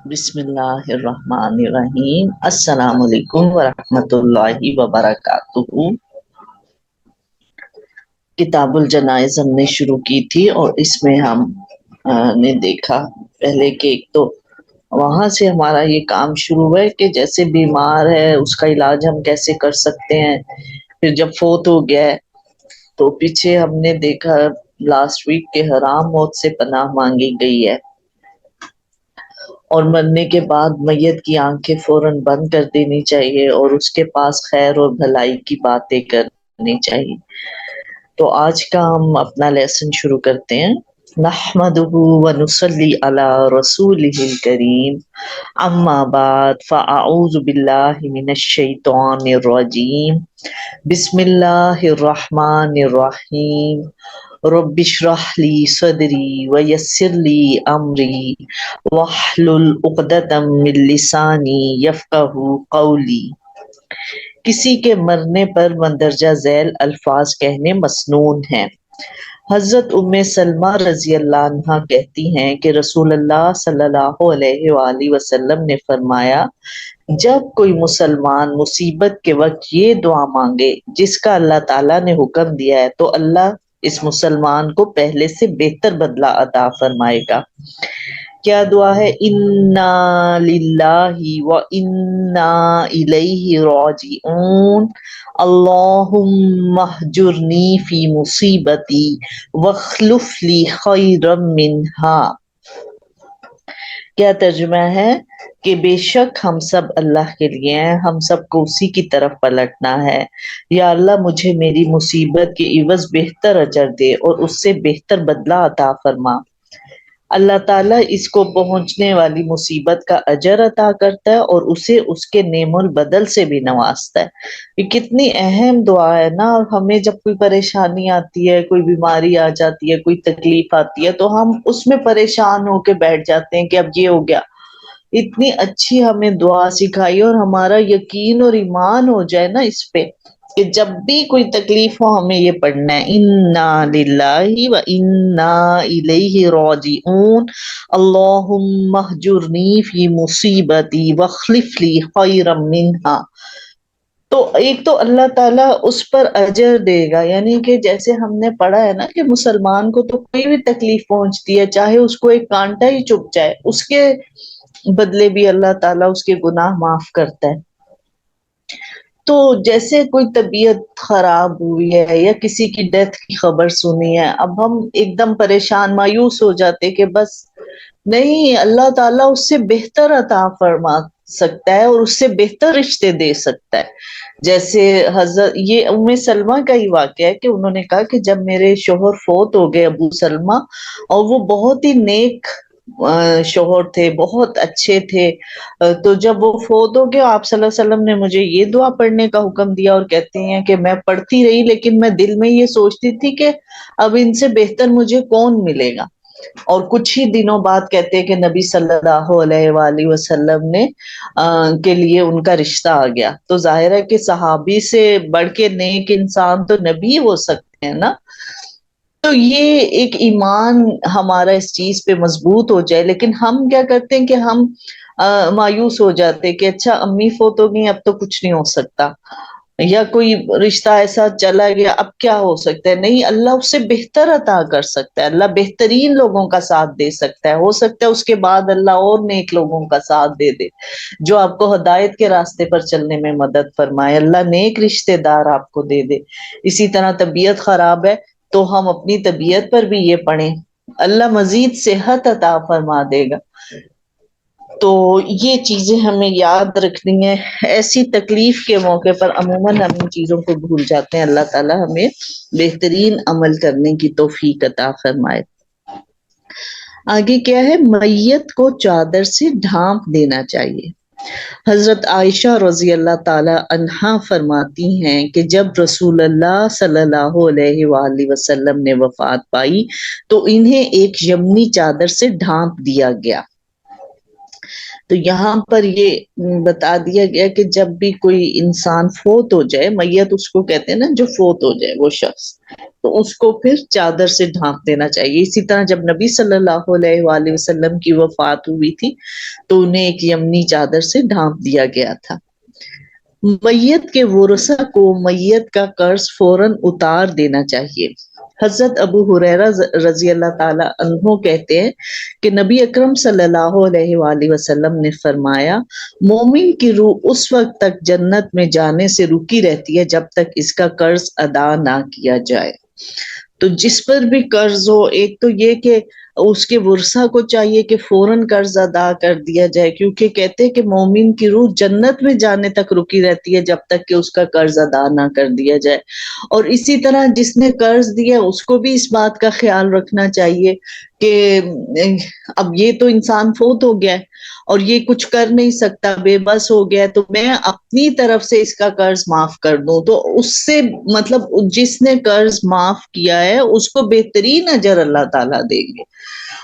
بسم اللہ الرحمن الرحیم۔ السلام علیکم ورحمۃ اللہ وبرکاتہ۔ کتاب الجنائز ہم نے شروع کی تھی اور اس میں ہم نے دیکھا پہلے کہ ایک تو وہاں سے ہمارا یہ کام شروع ہے کہ جیسے بیمار ہے اس کا علاج ہم کیسے کر سکتے ہیں، پھر جب فوت ہو گیا ہے تو پیچھے ہم نے دیکھا لاسٹ ویک کے حرام موت سے پناہ مانگی گئی ہے، اور مرنے کے بعد میت کی آنکھیں فوراً بند کر دینی چاہیے اور اس کے پاس خیر اور بھلائی کی باتیں کرنی چاہیے۔ تو آج کا ہم اپنا لیسن شروع کرتے ہیں۔ نحمدہ ونصلی علی رسولہ الکریم، اما بعد فاعوذ باللہ من الشیطان الرجیم، بسم اللہ الرحمن الرحیم، رب اشرح لی صدری ویسر لی امری واحلل عقدۃ من لسانی یفقہوا قولی۔ کسی کے مرنے پر مندرجہ ذیل الفاظ کہنے مسنون ہیں۔ حضرت ام سلمہ رضی اللہ عنہا کہتی ہیں کہ رسول اللہ صلی اللہ علیہ وآلہ وسلم نے فرمایا، جب کوئی مسلمان مصیبت کے وقت یہ دعا مانگے جس کا اللہ تعالیٰ نے حکم دیا ہے تو اللہ اس مسلمان کو پہلے سے بہتر بدلہ عطا فرمائے گا۔ کیا دعا ہے؟ انا للہ و انا الیہ راجعون، اللہم اہجرنی فی مصیبتی واخلف لی خیرا منہا۔ کیا ترجمہ ہے کہ بے شک ہم سب اللہ کے لیے ہیں، ہم سب کو اسی کی طرف پلٹنا ہے۔ یا اللہ مجھے میری مصیبت کے عوض بہتر اجر دے اور اس سے بہتر بدلہ عطا فرما۔ اللہ تعالیٰ اس کو پہنچنے والی مصیبت کا اجر عطا کرتا ہے اور اسے اس کے نعم البدل سے بھی نوازتا ہے۔ یہ کتنی اہم دعا ہے نا۔ اور ہمیں جب کوئی پریشانی آتی ہے، کوئی بیماری آ جاتی ہے، کوئی تکلیف آتی ہے تو ہم اس میں پریشان ہو کے بیٹھ جاتے ہیں کہ اب یہ ہو گیا۔ اتنی اچھی ہمیں دعا سکھائی اور ہمارا یقین اور ایمان ہو جائے نا اس پہ کہ جب بھی کوئی تکلیف ہو ہمیں یہ پڑھنا ہے، انا للہ و انا الیہ راجعون، اللہم اہجرنی فی مصیبتی واخلف لی خیرا منہا۔ تو ایک تو اللہ تعالیٰ اس پر اجر دے گا، یعنی کہ جیسے ہم نے پڑھا ہے نا کہ مسلمان کو تو کوئی بھی تکلیف پہنچتی ہے، چاہے اس کو ایک کانٹا ہی چبھ جائے، اس کے بدلے بھی اللہ تعالیٰ اس کے گناہ معاف کرتا ہے۔ تو جیسے کوئی طبیعت خراب ہوئی ہے یا کسی کی ڈیتھ کی خبر سنی ہے، اب ہم ایک دم پریشان مایوس ہو جاتے کہ بس نہیں، اللہ تعالیٰ اس سے بہتر عطا فرما سکتا ہے اور اس سے بہتر رشتے دے سکتا ہے۔ جیسے حضرت یہ ام سلمہ کا ہی واقعہ ہے کہ انہوں نے کہا کہ جب میرے شوہر فوت ہو گئے ابو سلمہ، اور وہ بہت ہی نیک شوہر تھے، بہت اچھے تھے، تو جب وہ فوت ہو گئے آپ صلی اللہ علیہ وسلم نے مجھے یہ دعا پڑھنے کا حکم دیا، اور کہتے ہیں کہ میں پڑھتی رہی لیکن میں دل میں یہ سوچتی تھی کہ اب ان سے بہتر مجھے کون ملے گا۔ اور کچھ ہی دنوں بعد کہتے ہیں کہ نبی صلی اللہ علیہ وآلہ وسلم نے کے لیے ان کا رشتہ آ گیا۔ تو ظاہر ہے کہ صحابی سے بڑھ کے نیک انسان تو نبی ہو سکتے ہیں نا۔ تو یہ ایک ایمان ہمارا اس چیز پہ مضبوط ہو جائے، لیکن ہم کیا کرتے ہیں کہ ہم مایوس ہو جاتے کہ اچھا امی فوت ہو گئی اب تو کچھ نہیں ہو سکتا، یا کوئی رشتہ ایسا چلا گیا اب کیا ہو سکتا ہے۔ نہیں، اللہ اس سے بہتر عطا کر سکتا ہے، اللہ بہترین لوگوں کا ساتھ دے سکتا ہے، ہو سکتا ہے اس کے بعد اللہ اور نیک لوگوں کا ساتھ دے دے جو آپ کو ہدایت کے راستے پر چلنے میں مدد فرمائے، اللہ نیک رشتہ دار آپ کو دے دے۔ اسی طرح طبیعت خراب ہے تو ہم اپنی طبیعت پر بھی یہ پڑھیں، اللہ مزید صحت عطا فرما دے گا۔ تو یہ چیزیں ہمیں یاد رکھنی ہے۔ ایسی تکلیف کے موقع پر عموماً ہم ان چیزوں کو بھول جاتے ہیں۔ اللہ تعالیٰ ہمیں بہترین عمل کرنے کی توفیق عطا فرمائے۔ آگے کیا ہے؟ میت کو چادر سے ڈھانپ دینا چاہیے۔ حضرت عائشہ رضی اللہ تعالی عنہا فرماتی ہیں کہ جب رسول اللہ صلی اللہ علیہ وآلہ وسلم نے وفات پائی تو انہیں ایک یمنی چادر سے ڈھانپ دیا گیا۔ تو یہاں پر یہ بتا دیا گیا کہ جب بھی کوئی انسان فوت ہو جائے، میت اس کو کہتے ہیں نا جو فوت ہو جائے وہ شخص، تو اس کو پھر چادر سے ڈھانپ دینا چاہیے۔ اسی طرح جب نبی صلی اللہ علیہ وآلہ وسلم کی وفات ہوئی تھی تو انہیں ایک یمنی چادر سے ڈھانپ دیا گیا تھا۔ میت کے ورثہ کو میت کا قرض فوراً اتار دینا چاہیے۔ حضرت ابو ہریرہ رضی اللہ تعالی عنہ کہتے ہیں کہ نبی اکرم صلی اللہ علیہ وآلہ وسلم نے فرمایا، مومن کی روح اس وقت تک جنت میں جانے سے رکی رہتی ہے جب تک اس کا قرض ادا نہ کیا جائے۔ تو جس پر بھی قرض ہو، ایک تو یہ کہ اس کے ورثہ کو چاہیے کہ فوراً قرض ادا کر دیا جائے، کیونکہ کہتے ہیں کہ مومن کی روح جنت میں جانے تک رکی رہتی ہے جب تک کہ اس کا قرض ادا نہ کر دیا جائے۔ اور اسی طرح جس نے قرض دیا اس کو بھی اس بات کا خیال رکھنا چاہیے کہ اب یہ تو انسان فوت ہو گیا ہے اور یہ کچھ کر نہیں سکتا، بے بس ہو گیا ہے، تو میں اپنی طرف سے اس کا قرض معاف کر دوں، تو اس سے مطلب جس نے قرض معاف کیا ہے اس کو بہترین اجر اللہ تعالیٰ دیں گے،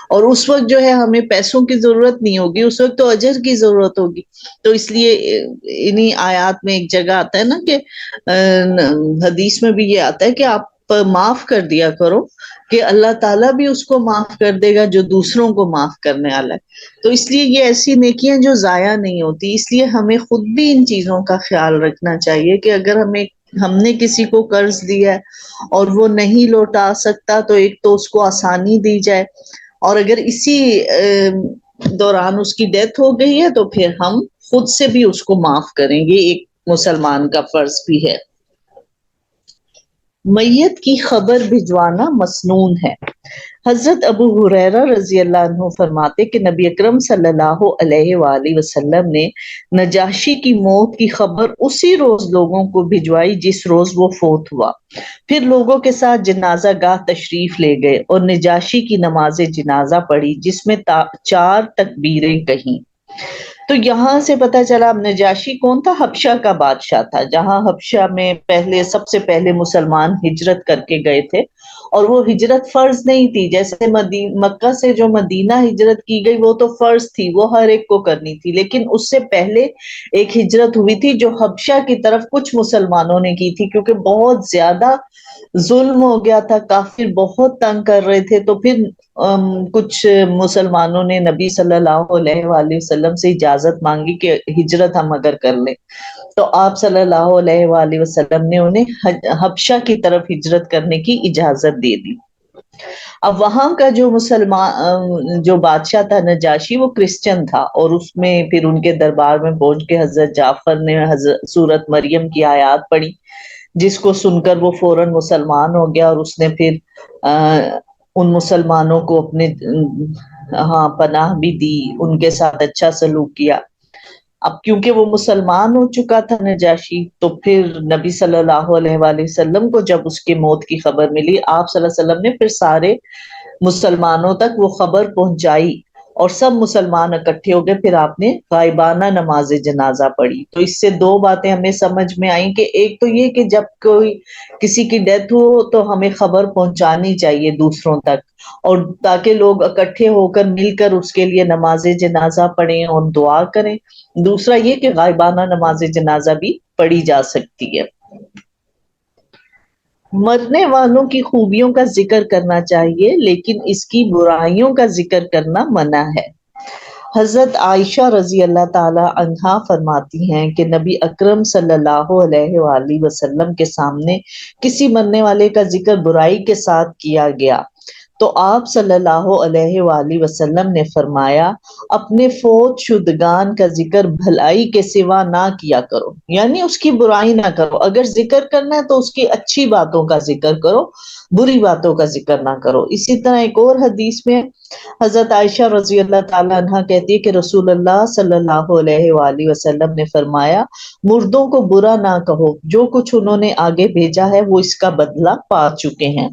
اور اس وقت جو ہے ہمیں پیسوں کی ضرورت نہیں ہوگی، اس وقت تو اجر کی ضرورت ہوگی۔ تو اس لیے انہی آیات میں ایک جگہ آتا ہے نا کہ حدیث میں بھی یہ آتا ہے کہ آپ معاف کر دیا کرو کہ اللہ تعالیٰ بھی اس کو معاف کر دے گا جو دوسروں کو معاف کرنے والا ہے۔ تو اس لیے یہ ایسی نیکیاں جو ضائع نہیں ہوتی، اس لیے ہمیں خود بھی ان چیزوں کا خیال رکھنا چاہیے کہ اگر ہم نے کسی کو قرض دیا ہے اور وہ نہیں لوٹا سکتا تو ایک تو اس کو آسانی دی جائے، اور اگر اسی دوران اس کی ڈیتھ ہو گئی ہے تو پھر ہم خود سے بھی اس کو معاف کریں گے، ایک مسلمان کا فرض بھی ہے۔ میت کی خبر بھجوانا مسنون ہے۔ حضرت ابو ہریرہ رضی اللہ عنہ فرماتے کہ نبی اکرم صلی اللہ علیہ وآلہ وسلم نے نجاشی کی موت کی خبر اسی روز لوگوں کو بھجوائی جس روز وہ فوت ہوا، پھر لوگوں کے ساتھ جنازہ گاہ تشریف لے گئے اور نجاشی کی نماز جنازہ پڑھی جس میں 4 تکبیریں کہیں۔ تو یہاں سے پتہ چلا اب نجاشی کون تھا؟ حبشہ کا بادشاہ تھا، جہاں حبشہ میں سب سے پہلے مسلمان ہجرت کر کے گئے تھے، اور وہ ہجرت فرض نہیں تھی، جیسے مکہ سے جو مدینہ ہجرت کی گئی وہ تو فرض تھی، وہ ہر ایک کو کرنی تھی، لیکن اس سے پہلے ایک ہجرت ہوئی تھی جو حبشہ کی طرف کچھ مسلمانوں نے کی تھی، کیونکہ بہت زیادہ ظلم ہو گیا تھا، کافر بہت تنگ کر رہے تھے، تو پھر کچھ مسلمانوں نے نبی صلی اللہ علیہ وآلہ وسلم سے اجازت مانگی کہ ہجرت ہم اگر کر لیں، تو آپ صلی اللہ علیہ وآلہ وسلم نے انہیں حبشہ کی طرف ہجرت کرنے کی اجازت دے دی۔ اب وہاں کا جو بادشاہ تھا نجاشی، وہ کرسچن تھا، اور اس میں پھر ان کے دربار میں پہنچ کے حضرت جعفر نے سورت مریم کی آیات پڑھی، جس کو سن کر وہ فوراً مسلمان ہو گیا، اور اس نے پھر ان مسلمانوں کو اپنے پناہ بھی دی، ان کے ساتھ اچھا سلوک کیا۔ اب کیونکہ وہ مسلمان ہو چکا تھا نجاشی، تو پھر نبی صلی اللہ علیہ وآلہ وسلم کو جب اس کی موت کی خبر ملی، آپ صلی اللہ علیہ وسلم نے پھر سارے مسلمانوں تک وہ خبر پہنچائی، اور سب مسلمان اکٹھے ہو گئے، پھر آپ نے غائبانہ نماز جنازہ پڑھی۔ تو اس سے 2 باتیں ہمیں سمجھ میں آئیں کہ ایک تو یہ کہ جب کوئی کسی کی ڈیتھ ہو تو ہمیں خبر پہنچانی چاہیے دوسروں تک، اور تاکہ لوگ اکٹھے ہو کر مل کر اس کے لیے نماز جنازہ پڑھیں اور دعا کریں۔ دوسرا یہ کہ غائبانہ نماز جنازہ بھی پڑھی جا سکتی ہے۔ مرنے والوں کی خوبیوں کا ذکر کرنا چاہیے لیکن اس کی برائیوں کا ذکر کرنا منع ہے۔ حضرت عائشہ رضی اللہ تعالی عنہا فرماتی ہیں کہ نبی اکرم صلی اللہ علیہ وآلہ وسلم کے سامنے کسی مرنے والے کا ذکر برائی کے ساتھ کیا گیا تو آپ صلی اللہ علیہ وآلہ وسلم نے فرمایا، اپنے فوت شدگان کا ذکر بھلائی کے سوا نہ کیا کرو، یعنی اس کی برائی نہ کرو، اگر ذکر کرنا ہے تو اس کی اچھی باتوں کا ذکر کرو، بری باتوں کا ذکر نہ کرو۔ اسی طرح ایک اور حدیث میں حضرت عائشہ رضی اللہ تعالی عنہا کہتی ہے کہ رسول اللہ صلی اللہ علیہ وآلہ وسلم نے فرمایا، مردوں کو برا نہ کہو، جو کچھ انہوں نے آگے بھیجا ہے وہ اس کا بدلہ پا چکے ہیں۔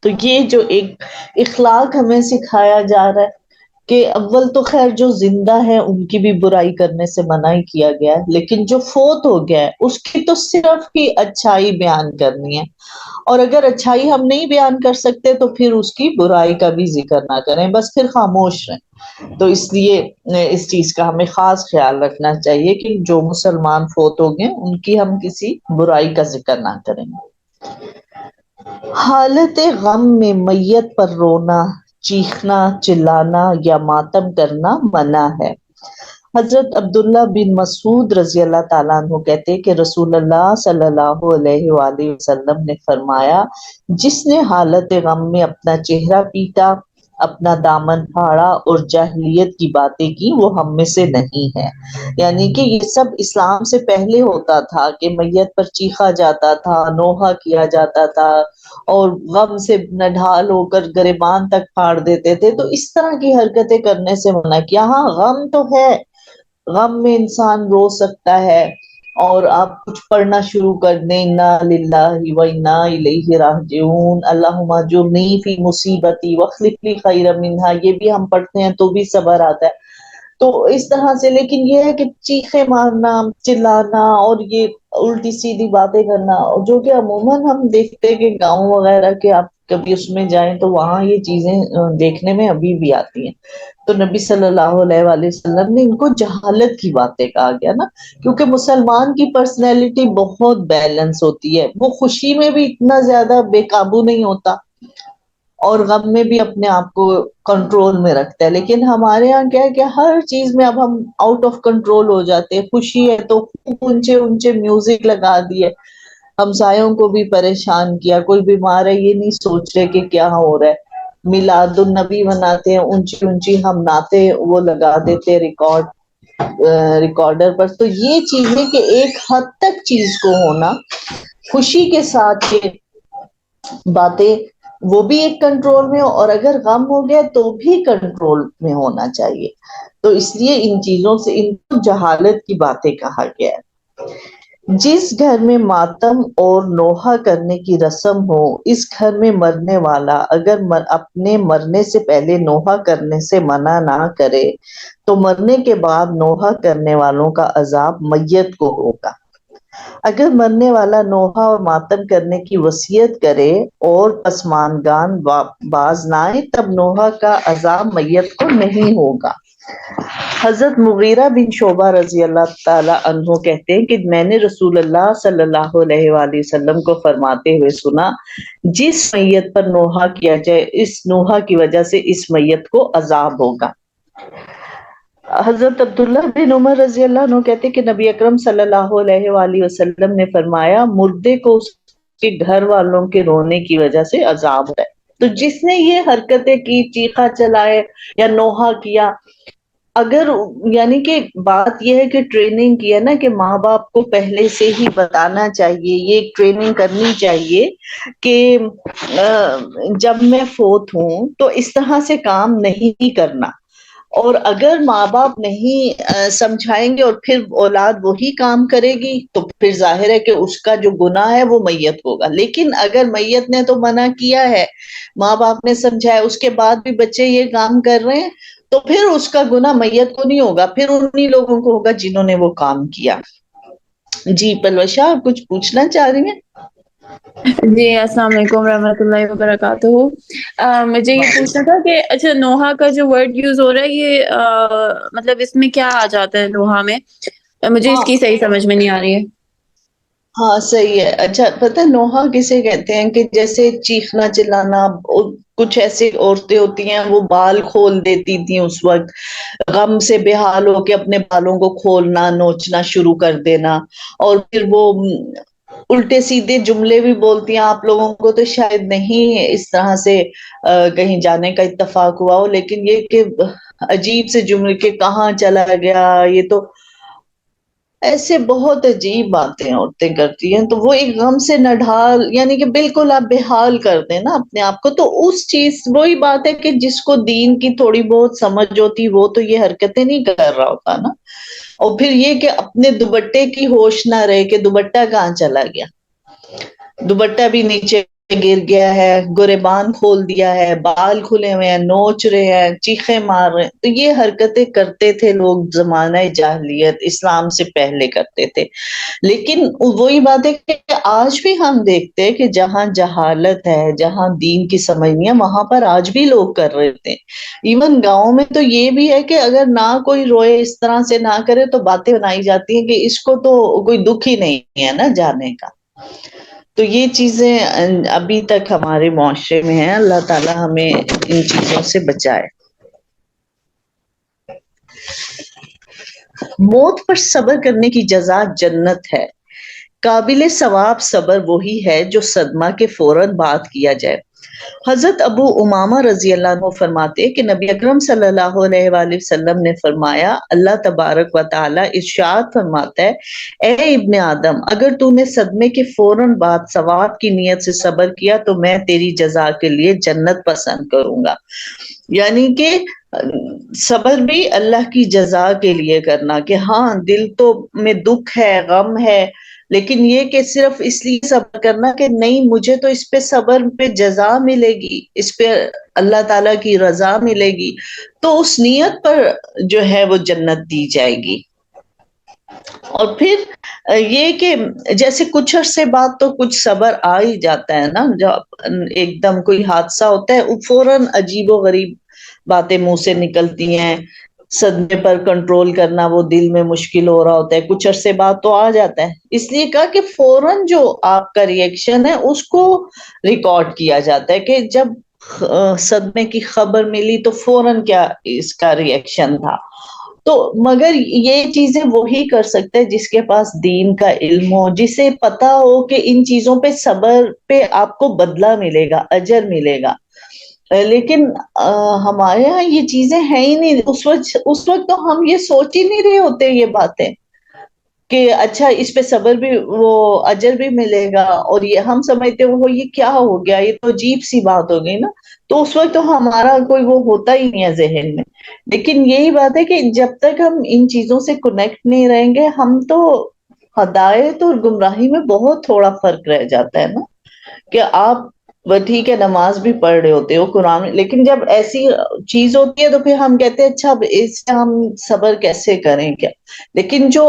تو یہ جو ایک اخلاق ہمیں سکھایا جا رہا ہے کہ اول تو خیر جو زندہ ہے ان کی بھی برائی کرنے سے منع ہی کیا گیا ہے، لیکن جو فوت ہو گیا ہے اس کی تو صرف ہی اچھائی بیان کرنی ہے، اور اگر اچھائی ہم نہیں بیان کر سکتے تو پھر اس کی برائی کا بھی ذکر نہ کریں، بس پھر خاموش رہیں۔ تو اس لیے اس چیز کا ہمیں خاص خیال رکھنا چاہیے کہ جو مسلمان فوت ہو گئے ان کی ہم کسی برائی کا ذکر نہ کریں۔ حالت غم میں میت پر رونا، چیخنا، چلانا یا ماتم کرنا منع ہے۔ حضرت عبداللہ بن مسعود رضی اللہ تعالیٰ عنہ کہتے ہیں کہ رسول اللہ صلی اللہ علیہ وآلہ وسلم نے فرمایا، جس نے حالت غم میں اپنا چہرہ پیٹا، اپنا دامن پھاڑا اور جاہلیت کی باتیں کی، وہ ہم میں سے نہیں ہے۔ یعنی کہ یہ سب اسلام سے پہلے ہوتا تھا کہ میت پر چیخا جاتا تھا، نوحہ کیا جاتا تھا، اور غم سے نڈھال ہو کر گریبان تک پھاڑ دیتے تھے۔ تو اس طرح کی حرکتیں کرنے سے منع کیا۔ ہاں غم تو ہے، غم میں انسان رو سکتا ہے، اور آپ کچھ پڑھنا شروع کر دیں، انا للہ و انا الیہ راجعون، اللہم اجرنی فی مصیبتی واخلف لی خیرا منہا، یہ بھی ہم پڑھتے ہیں تو بھی صبر آتا ہے۔ تو اس طرح سے، لیکن یہ ہے کہ چیخے مارنا، چلانا اور یہ الٹی سیدھی باتیں کرنا، جو کہ عموماً ہم دیکھتے ہیں کہ گاؤں وغیرہ کے آپ کبھی اس میں جائیں تو وہاں یہ چیزیں دیکھنے میں ابھی بھی آتی ہیں۔ تو نبی صلی اللہ علیہ وآلہ وسلم نے ان کو جہالت کی باتیں کہا گیا نا، کیونکہ مسلمان کی پرسنالٹی بہت بیلنس ہوتی ہے، وہ خوشی میں بھی اتنا زیادہ بے قابو نہیں ہوتا اور غم میں بھی اپنے آپ کو کنٹرول میں رکھتا ہے۔ لیکن ہمارے یہاں کیا ہے کہ ہر چیز میں اب ہم آؤٹ آف کنٹرول ہو جاتے ہیں۔ خوشی ہے تو خوب اونچے اونچے میوزک لگا دیے، ہمسایوں کو بھی پریشان کیا، کوئی بیمار ہے یہ نہیں سوچ رہے کہ کیا ہو رہا ہے، میلاد النبی مناتے ہیں، اونچی اونچی ہم نعتیں وہ لگا دیتے ریکارڈر پر۔ تو یہ چیزیں کہ ایک حد تک چیز کو ہونا، خوشی کے ساتھ یہ باتیں وہ بھی ایک کنٹرول میں ہو، اور اگر غم ہو گیا تو بھی کنٹرول میں ہونا چاہیے۔ تو اس لیے ان چیزوں سے، ان کو جہالت کی باتیں کہا گیا ہے۔ جس گھر میں ماتم اور نوحہ کرنے کی رسم ہو، اس گھر میں مرنے والا اگر اپنے مرنے سے پہلے نوحہ کرنے سے منع نہ کرے تو مرنے کے بعد نوحہ کرنے والوں کا عذاب میت کو ہوگا۔ اگر مرنے والا نوحہ اور ماتم کرنے کی وصیت کرے اور پسماندگان باز نہ آئے تب نوحہ کا عذاب میت کو نہیں ہوگا۔ حضرت مغیرہ بن شعبہ رضی اللہ تعالیٰ عنہ کہتے ہیں کہ میں نے رسول اللہ صلی اللہ علیہ وآلہ وسلم کو فرماتے ہوئے سنا، جس میت پر نوحہ کیا جائے اس نوحہ کی وجہ سے اس میت کو عذاب ہوگا۔ حضرت عبداللہ بن عمر رضی اللہ عنہ کہتے کہ نبی اکرم صلی اللہ علیہ وآلہ وسلم نے فرمایا، مردے کو اس کے گھر والوں کے رونے کی وجہ سے عذاب ہے۔ تو جس نے یہ حرکتیں کی، چیخا چلائے یا نوحہ کیا، اگر یعنی کہ بات یہ ہے کہ ٹریننگ کی ہے نا، کہ ماں باپ کو پہلے سے ہی بتانا چاہیے، یہ ٹریننگ کرنی چاہیے کہ جب میں فوت ہوں تو اس طرح سے کام نہیں کرنا۔ اور اگر ماں باپ نہیں سمجھائیں گے اور پھر اولاد وہی کام کرے گی تو پھر ظاہر ہے کہ اس کا جو گناہ ہے وہ میت ہوگا۔ لیکن اگر میت نے تو منع کیا ہے، ماں باپ نے سمجھایا، اس کے بعد بھی بچے یہ کام کر رہے ہیں، تو پھر اس کا گناہ میت کو نہیں ہوگا، پھر انہی لوگوں کو ہوگا جنہوں نے وہ کام کیا۔ جی پلوشا، آپ کچھ پوچھنا چاہ رہی ہیں؟ جی السلام علیکم ورحمۃ اللہ وبرکاتہ۔ مجھے یہ پوچھنا تھا کہ اچھا نوحہ کا جو ورڈ یوز ہو رہا ہے یہ مطلب اس میں کیا آ جاتا ہے نوحہ میں؟ مجھے اس ہاں کی صحیح سمجھ میں نہیں آ رہی ہے۔ ہاں صحیح ہے۔ اچھا پتہ ہے نوحہ کسے کہتے ہیں؟ کہ جیسے چیخنا چلانا، کچھ ایسی عورتیں ہوتی ہیں وہ بال کھول دیتی تھیں اس وقت، غم سے بے حال ہو کے اپنے بالوں کو کھولنا، نوچنا شروع کر دینا، اور پھر وہ الٹے سیدھے جملے بھی بولتی ہیں۔ آپ لوگوں کو تو شاید نہیں اس طرح سے کہیں جانے کا اتفاق ہوا ہو، لیکن یہ کہ عجیب سے جملے کہ کہاں چلا گیا، یہ تو ایسے بہت عجیب باتیں عورتیں کرتی ہیں۔ تو وہ ایک غم سے نڈھال، یعنی کہ بالکل آپ بے حال کر دیں نا اپنے آپ کو، تو اس چیز وہی بات ہے کہ جس کو دین کی تھوڑی بہت سمجھ ہوتی وہ تو یہ حرکتیں نہیں کر رہا ہوتا نا۔ اور پھر یہ کہ اپنے دوپٹے کی ہوش نہ رہے کہ دوپٹہ کہاں چلا گیا، دوپٹہ بھی نیچے گر گیا ہے، گریبان کھول دیا ہے، بال کھلے ہوئے ہیں، نوچ رہے ہیں، چیخیں مار رہے ہیں. تو یہ حرکتیں کرتے تھے لوگ زمانہ جاہلیت، اسلام سے پہلے کرتے تھے. لیکن وہی بات ہے کہ آج بھی ہم دیکھتے ہیں کہ جہاں جہالت ہے، جہاں دین کی سمجھ نہیں ہے، وہاں پر آج بھی لوگ کر رہے تھے. ایون گاؤں میں تو یہ بھی ہے کہ اگر نہ کوئی روئے، اس طرح سے نہ کرے، تو باتیں بنائی جاتی ہیں کہ اس کو تو کوئی دکھ ہی نہیں ہے نا جانے کا. تو یہ چیزیں ابھی تک ہمارے معاشرے میں ہیں. اللہ تعالی ہمیں ان چیزوں سے بچائے. موت پر صبر کرنے کی جزا جنت ہے. قابل ثواب صبر وہی ہے جو صدمہ کے فوراً بعد کیا جائے. حضرت ابو امامہ رضی اللہ عنہ فرماتے کہ نبی اکرم صلی اللہ علیہ وآلہ وسلم نے فرمایا، اللہ تبارک و تعالی ارشاد فرماتا ہے، اے ابن آدم، اگر تو نے صدمے کے فوراً بعد ثواب کی نیت سے صبر کیا تو میں تیری جزا کے لیے جنت پسند کروں گا. یعنی کہ صبر بھی اللہ کی جزا کے لیے کرنا، کہ ہاں دل تو میں دکھ ہے، غم ہے، لیکن یہ کہ صرف اس لیے صبر کرنا کہ نہیں، مجھے تو اس پہ صبر پہ جزا ملے گی، اس پہ اللہ تعالیٰ کی رضا ملے گی، تو اس نیت پر جو ہے وہ جنت دی جائے گی. اور پھر یہ کہ جیسے کچھ عرصے بعد تو کچھ صبر آ ہی جاتا ہے نا. جب ایک دم کوئی حادثہ ہوتا ہے، فوراً عجیب و غریب باتیں منہ سے نکلتی ہیں. صدمے پر کنٹرول کرنا وہ دل میں مشکل ہو رہا ہوتا ہے، کچھ عرصے بعد تو آ جاتا ہے. اس لیے کہا کہ فوراً جو آپ کا ریئیکشن ہے اس کو ریکارڈ کیا جاتا ہے کہ جب صدمے کی خبر ملی تو فوراً کیا اس کا ریئیکشن تھا. تو مگر یہ چیزیں وہی کر سکتا ہے جس کے پاس دین کا علم ہو، جسے پتا ہو کہ ان چیزوں پہ صبر پہ آپ کو بدلہ ملے گا، اجر ملے گا. لیکن ہمارے یہاں یہ چیزیں ہیں ہی نہیں. اس وقت تو ہم یہ سوچ ہی نہیں رہے ہوتے یہ باتیں کہ اچھا اس پہ صبر بھی، وہ اجر بھی ملے گا. اور یہ ہم سمجھتے وہ یہ کیا ہو گیا، یہ تو عجیب سی بات ہو گئی نا. تو اس وقت تو ہمارا کوئی وہ ہوتا ہی نہیں ہے ذہن میں. لیکن یہی بات ہے کہ جب تک ہم ان چیزوں سے کنیکٹ نہیں رہیں گے، ہم تو ہدایت اور گمراہی میں بہت تھوڑا فرق رہ جاتا ہے نا. کہ آپ وہ ٹھیک ہے نماز بھی پڑھ رہے ہوتے ہو، قرآن، لیکن جب ایسی چیز ہوتی ہے تو پھر ہم کہتے ہیں اچھا اب اس سے ہم صبر کیسے کریں کیا. لیکن جو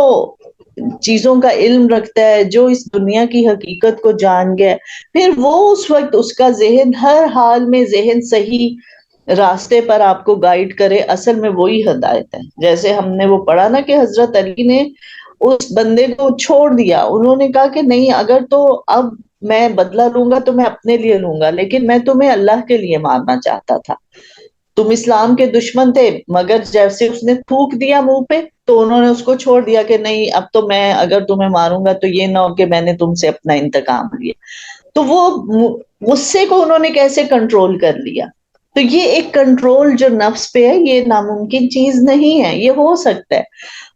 چیزوں کا علم رکھتا ہے، جو اس دنیا کی حقیقت کو جان گیا، پھر وہ اس وقت اس کا ذہن ہر حال میں ذہن صحیح راستے پر آپ کو گائیڈ کرے. اصل میں وہی ہدایت ہے. جیسے ہم نے وہ پڑھا نا کہ حضرت علی نے اس بندے کو چھوڑ دیا. انہوں نے کہا کہ نہیں، اگر تو اب میں بدلہ لوں گا تو میں اپنے لیے لوں گا، لیکن میں تمہیں اللہ کے لیے مارنا چاہتا تھا. تم اسلام کے دشمن تھے، مگر جیسے اس نے تھوک دیا منہ پہ تو انہوں نے اس کو چھوڑ دیا کہ نہیں، اب تو میں اگر تمہیں ماروں گا تو یہ نہ ہو کہ میں نے تم سے اپنا انتقام لیا. تو وہ غصے کو انہوں نے کیسے کنٹرول کر لیا. تو یہ ایک کنٹرول جو نفس پہ ہے، یہ ناممکن چیز نہیں ہے، یہ ہو سکتا ہے،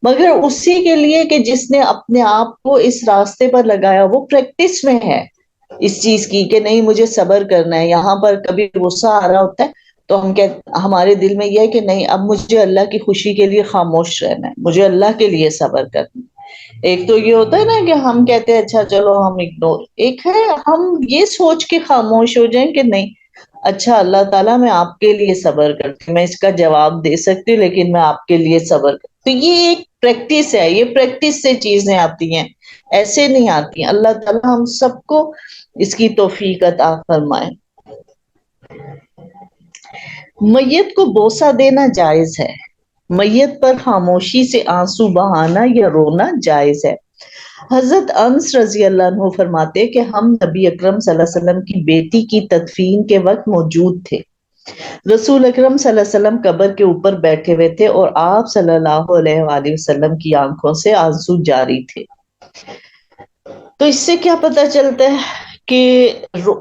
مگر اسی کے لیے کہ جس نے اپنے آپ کو اس راستے پر لگایا وہ پریکٹس میں ہے اس چیز کی کہ نہیں مجھے صبر کرنا ہے. یہاں پر کبھی غصہ آ رہا ہوتا ہے تو ہمارے دل میں یہ ہے کہ نہیں، اب مجھے اللہ کی خوشی کے لیے خاموش رہنا ہے، مجھے اللہ کے لیے صبر کرنا ہے. ایک تو یہ ہوتا ہے نا کہ ہم کہتے ہیں اچھا چلو ہم اگنور، ایک ہے ہم یہ سوچ کے خاموش ہو جائیں کہ نہیں، اچھا اللہ تعالیٰ میں آپ کے لیے صبر کرتی ہوں، میں اس کا جواب دے سکتی ہوں لیکن میں آپ کے لیے صبر کرتی. تو یہ ایک پریکٹس ہے، یہ پریکٹس سے چیزیں آتی ہیں، ایسے نہیں آتی ہیں. اللہ تعالیٰ ہم سب کو اس کی توفیق عطا فرمائے. میت کو بوسہ دینا جائز ہے. میت پر خاموشی سے آنسو بہانا یا رونا جائز ہے. حضرت انس رضی اللہ عنہ فرماتے کہ ہم نبی اکرم صلی اللہ علیہ وسلم کی بیٹی کی تدفین کے وقت موجود تھے. رسول اکرم صلی اللہ علیہ وسلم قبر کے اوپر بیٹھے ہوئے تھے اور آپ صلی اللہ علیہ وآلہ وسلم کی آنکھوں سے آنسو جاری تھے. تو اس سے کیا پتہ چلتا ہے کہ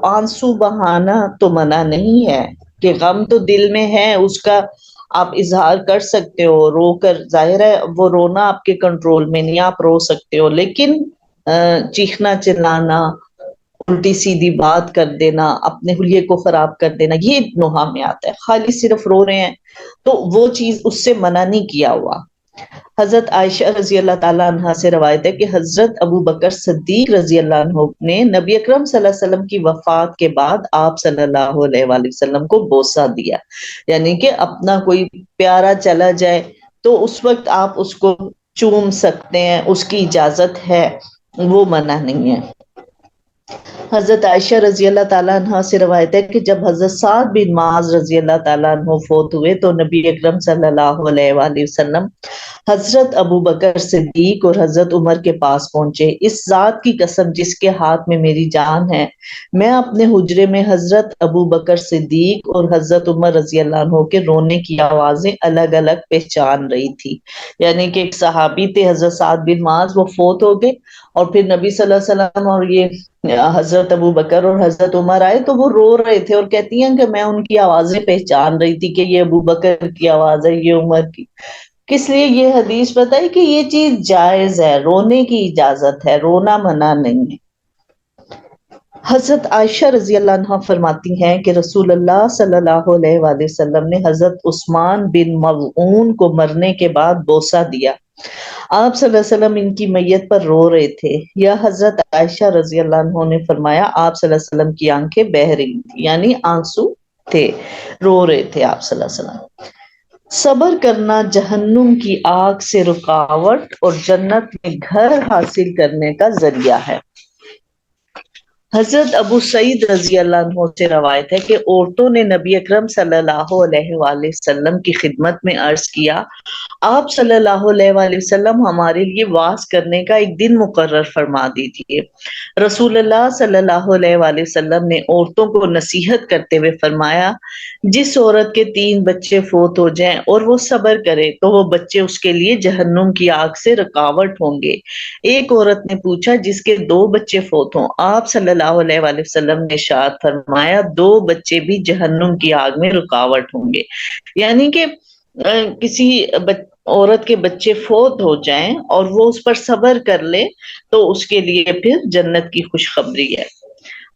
آنسو بہانا تو منع نہیں ہے، کہ غم تو دل میں ہے، اس کا آپ اظہار کر سکتے ہو رو کر. ظاہر ہے وہ رونا آپ کے کنٹرول میں نہیں، آپ رو سکتے ہو، لیکن چیخنا چلانا، الٹی سیدھی بات کر دینا، اپنے حلیے کو خراب کر دینا، یہ نوحہ میں آتا ہے. خالی صرف رو رہے ہیں تو وہ چیز اس سے منع نہیں کیا ہوا. حضرت عائشہ رضی اللہ تعالیٰ عنہا سے روایت ہے کہ حضرت ابو بکر صدیق رضی اللہ عنہ نے نبی اکرم صلی اللہ علیہ وسلم کی وفات کے بعد آپ صلی اللہ علیہ وآلہ وسلم کو بوسہ دیا، یعنی کہ اپنا کوئی پیارا چلا جائے تو اس وقت آپ اس کو چوم سکتے ہیں، اس کی اجازت ہے، وہ منع نہیں ہے۔ حضرت عائشہ رضی اللہ تعالیٰ عنہ سے روایت ہے کہ جب حضرت سعد بن معاذ رضی اللہ تعالیٰ عنہ فوت ہوئے تو نبی اکرم صلی اللہ علیہ وآلہ وسلم حضرت ابو بکر صدیق اور حضرت عمر کے پاس پہنچے۔ اس ذات کی قسم جس کے ہاتھ میں میری جان ہے، میں اپنے حجرے میں حضرت ابو بکر صدیق اور حضرت عمر رضی اللہ عنہ کے رونے کی آوازیں الگ الگ پہچان رہی تھی۔ یعنی کہ ایک صحابی تھے حضرت سعد بن معاذ، وہ فوت ہو گئے اور پھر نبی صلی اللہ علیہ وسلم اور یہ حضرت ابو بکر اور حضرت عمر آئے تو وہ رو رہے تھے، اور کہتی ہیں کہ میں ان کی آوازیں پہچان رہی تھی کہ یہ ابو بکر کی آواز ہے، یہ عمر کی۔ کس لیے یہ حدیث بتائی کہ یہ چیز جائز ہے، رونے کی اجازت ہے، رونا منع نہیں ہے۔ حضرت عائشہ رضی اللہ عنہا فرماتی ہیں کہ رسول اللہ صلی اللہ علیہ وآلہ وسلم نے حضرت عثمان بن مظعون کو مرنے کے بعد بوسہ دیا۔ آپ صلی اللہ علیہ وسلم ان کی میت پر رو رہے تھے، یا حضرت عائشہ رضی اللہ عنہ نے فرمایا آپ صلی اللہ علیہ وسلم کی آنکھیں بہہ رہی تھی، یعنی آنسو تھے، رو رہے تھے آپ صلی اللہ علیہ وسلم۔ صبر کرنا جہنم کی آگ سے رکاوٹ اور جنت میں گھر حاصل کرنے کا ذریعہ ہے۔ حضرت ابو سعید رضی اللہ عنہ سے روایت ہے کہ عورتوں نے نبی اکرم صلی اللہ علیہ وآلہ وسلم کی خدمت میں عرض کیا، آپ صلی اللہ علیہ وآلہ وسلم ہمارے لیے واز کرنے کا ایک دن مقرر فرما دیجیے۔ رسول اللہ صلی اللہ علیہ وآلہ وسلم نے عورتوں کو نصیحت کرتے ہوئے فرمایا، جس عورت کے 3 بچے فوت ہو جائیں اور وہ صبر کرے تو وہ بچے اس کے لیے جہنم کی آگ سے رکاوٹ ہوں گے۔ ایک عورت نے پوچھا جس کے 2 بچے فوت ہوں، آپ صلی اللہ علیہ وآلہ وسلم نے ارشاد فرمایا 2 بچے بھی جہنم کی آگ میں رکاوٹ ہوں گے۔ یعنی کہ کسی عورت کے بچے فوت ہو جائیں اور وہ اس پر صبر کر لے تو اس کے لیے پھر جنت کی خوشخبری ہے۔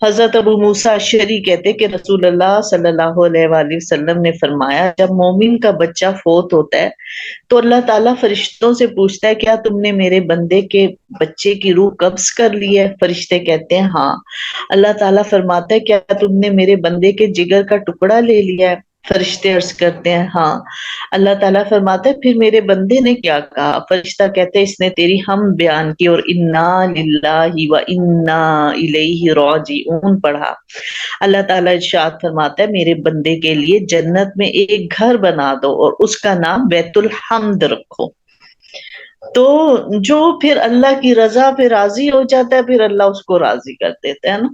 حضرت ابو موسیٰ اشعری کہتے کہ رسول اللہ صلی اللہ علیہ وآلہ وسلم نے فرمایا جب مومن کا بچہ فوت ہوتا ہے تو اللہ تعالیٰ فرشتوں سے پوچھتا ہے کیا تم نے میرے بندے کے بچے کی روح قبض کر لی ہے؟ فرشتے کہتے ہیں ہاں۔ اللہ تعالیٰ فرماتا ہے کیا تم نے میرے بندے کے جگر کا ٹکڑا لے لیا ہے؟ فرشتے عرض کرتے ہیں ہاں۔ اللہ تعالیٰ فرماتا ہے پھر میرے بندے نے کیا کہا؟ فرشتہ کہتے ہیں اس نے تیری حمد بیان کی اور انا للہ و انا الیہ راجعون پڑھا۔ اللہ تعالیٰ ارشاد فرماتا ہے میرے بندے کے لیے جنت میں ایک گھر بنا دو اور اس کا نام بیت الحمد رکھو۔ تو جو پھر اللہ کی رضا پہ راضی ہو جاتا ہے پھر اللہ اس کو راضی کر دیتا ہے نا۔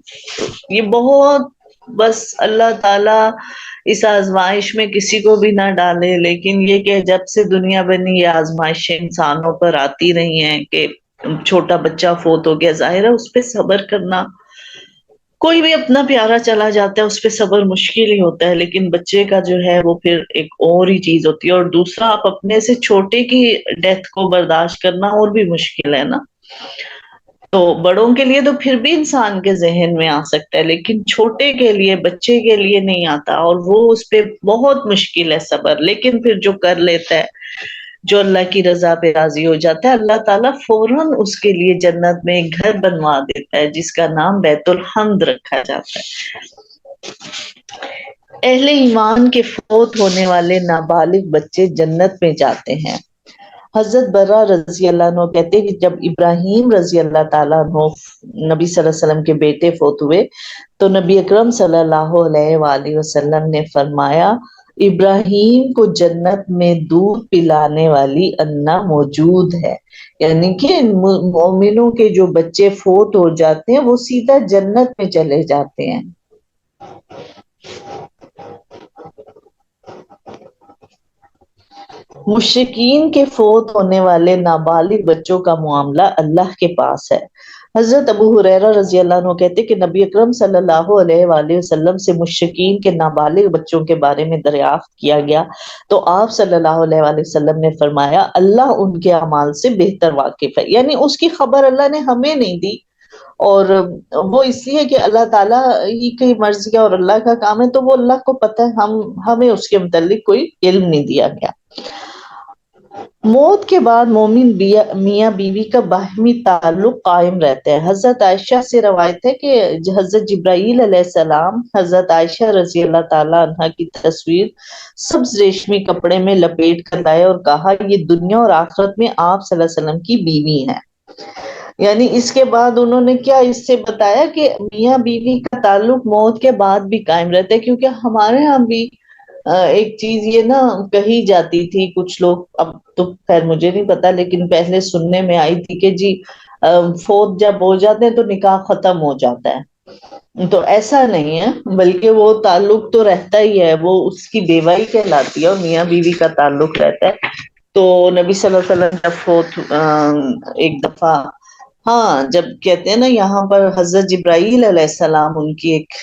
یہ بہت بس اللہ تعالیٰ اس آزمائش میں کسی کو بھی نہ ڈالے، لیکن یہ کہ جب سے دنیا بنی یہ آزمائشیں انسانوں پر آتی رہی ہیں کہ چھوٹا بچہ فوت ہو گیا، ظاہر ہے اس پہ صبر کرنا، کوئی بھی اپنا پیارا چلا جاتا ہے اس پہ صبر مشکل ہی ہوتا ہے، لیکن بچے کا جو ہے وہ پھر ایک اور ہی چیز ہوتی ہے، اور دوسرا آپ اپنے سے چھوٹے کی ڈیتھ کو برداشت کرنا اور بھی مشکل ہے نا۔ تو بڑوں کے لیے تو پھر بھی انسان کے ذہن میں آ سکتا ہے، لیکن چھوٹے کے لیے بچے کے لیے نہیں آتا، اور وہ اس پہ بہت مشکل ہے صبر، لیکن پھر جو کر لیتا ہے، جو اللہ کی رضا پہ راضی ہو جاتا ہے، اللہ تعالیٰ فوراً اس کے لیے جنت میں ایک گھر بنوا دیتا ہے جس کا نام بیت الحمد رکھا جاتا ہے۔ اہل ایمان کے فوت ہونے والے نابالغ بچے جنت میں جاتے ہیں۔ حضرت برہ رضی اللہ عنہ کہتے کہ جب ابراہیم رضی اللہ تعالیٰ عنہ نبی صلی اللہ علیہ وسلم کے بیٹے فوت ہوئے تو نبی اکرم صلی اللہ علیہ وآلہ وسلم نے فرمایا ابراہیم کو جنت میں دودھ پلانے والی انا موجود ہے، یعنی کہ مومنوں کے جو بچے فوت ہو جاتے ہیں وہ سیدھا جنت میں چلے جاتے ہیں۔ مشرکین کے فوت ہونے والے نابالغ بچوں کا معاملہ اللہ کے پاس ہے۔ حضرت ابو ہریرہ رضی اللہ عنہ کہتے کہ نبی اکرم صلی اللہ علیہ وآلہ وسلم سے مشرکین کے نابالغ بچوں کے بارے میں دریافت کیا گیا تو آپ صلی اللہ علیہ وآلہ وسلم نے فرمایا اللہ ان کے اعمال سے بہتر واقف ہے، یعنی اس کی خبر اللہ نے ہمیں نہیں دی، اور وہ اس لیے کہ اللہ تعالیٰ ہی کی مرضی ہے اور اللہ کا کام ہے، تو وہ اللہ کو پتہ ہے، ہمیں اس کے متعلق کوئی علم نہیں دیا گیا۔ موت کے بعد مومن میاں بیوی کا باہمی تعلق قائم رہتا ہے۔ حضرت عائشہ سے روایت ہے کہ حضرت جبرائیل علیہ السلام حضرت عائشہ رضی اللہ تعالیٰ عنہ کی تصویر سبز ریشمی کپڑے میں لپیٹ کر لائے اور کہا یہ دنیا اور آخرت میں آپ صلی اللہ علیہ وسلم کی بیوی ہے۔ یعنی اس کے بعد انہوں نے کیا اس سے بتایا کہ میاں بیوی کا تعلق موت کے بعد بھی قائم رہتا ہے، کیونکہ ہمارے ہاں بھی ایک چیز یہ نا کہی جاتی تھی، کچھ لوگ، اب تو خیر مجھے نہیں پتا لیکن پہلے سننے میں آئی تھی کہ جی فوت جب ہو جاتے ہیں تو نکاح ختم ہو جاتا ہے، تو ایسا نہیں ہے، بلکہ وہ تعلق تو رہتا ہی ہے، وہ اس کی بیوائی کہلاتی ہے اور میاں بیوی کا تعلق رہتا ہے۔ تو نبی صلی اللہ علیہ وسلم جب فوت ایک دفعہ، ہاں جب کہتے ہیں نا یہاں پر حضرت جبرائیل علیہ السلام ان کی ایک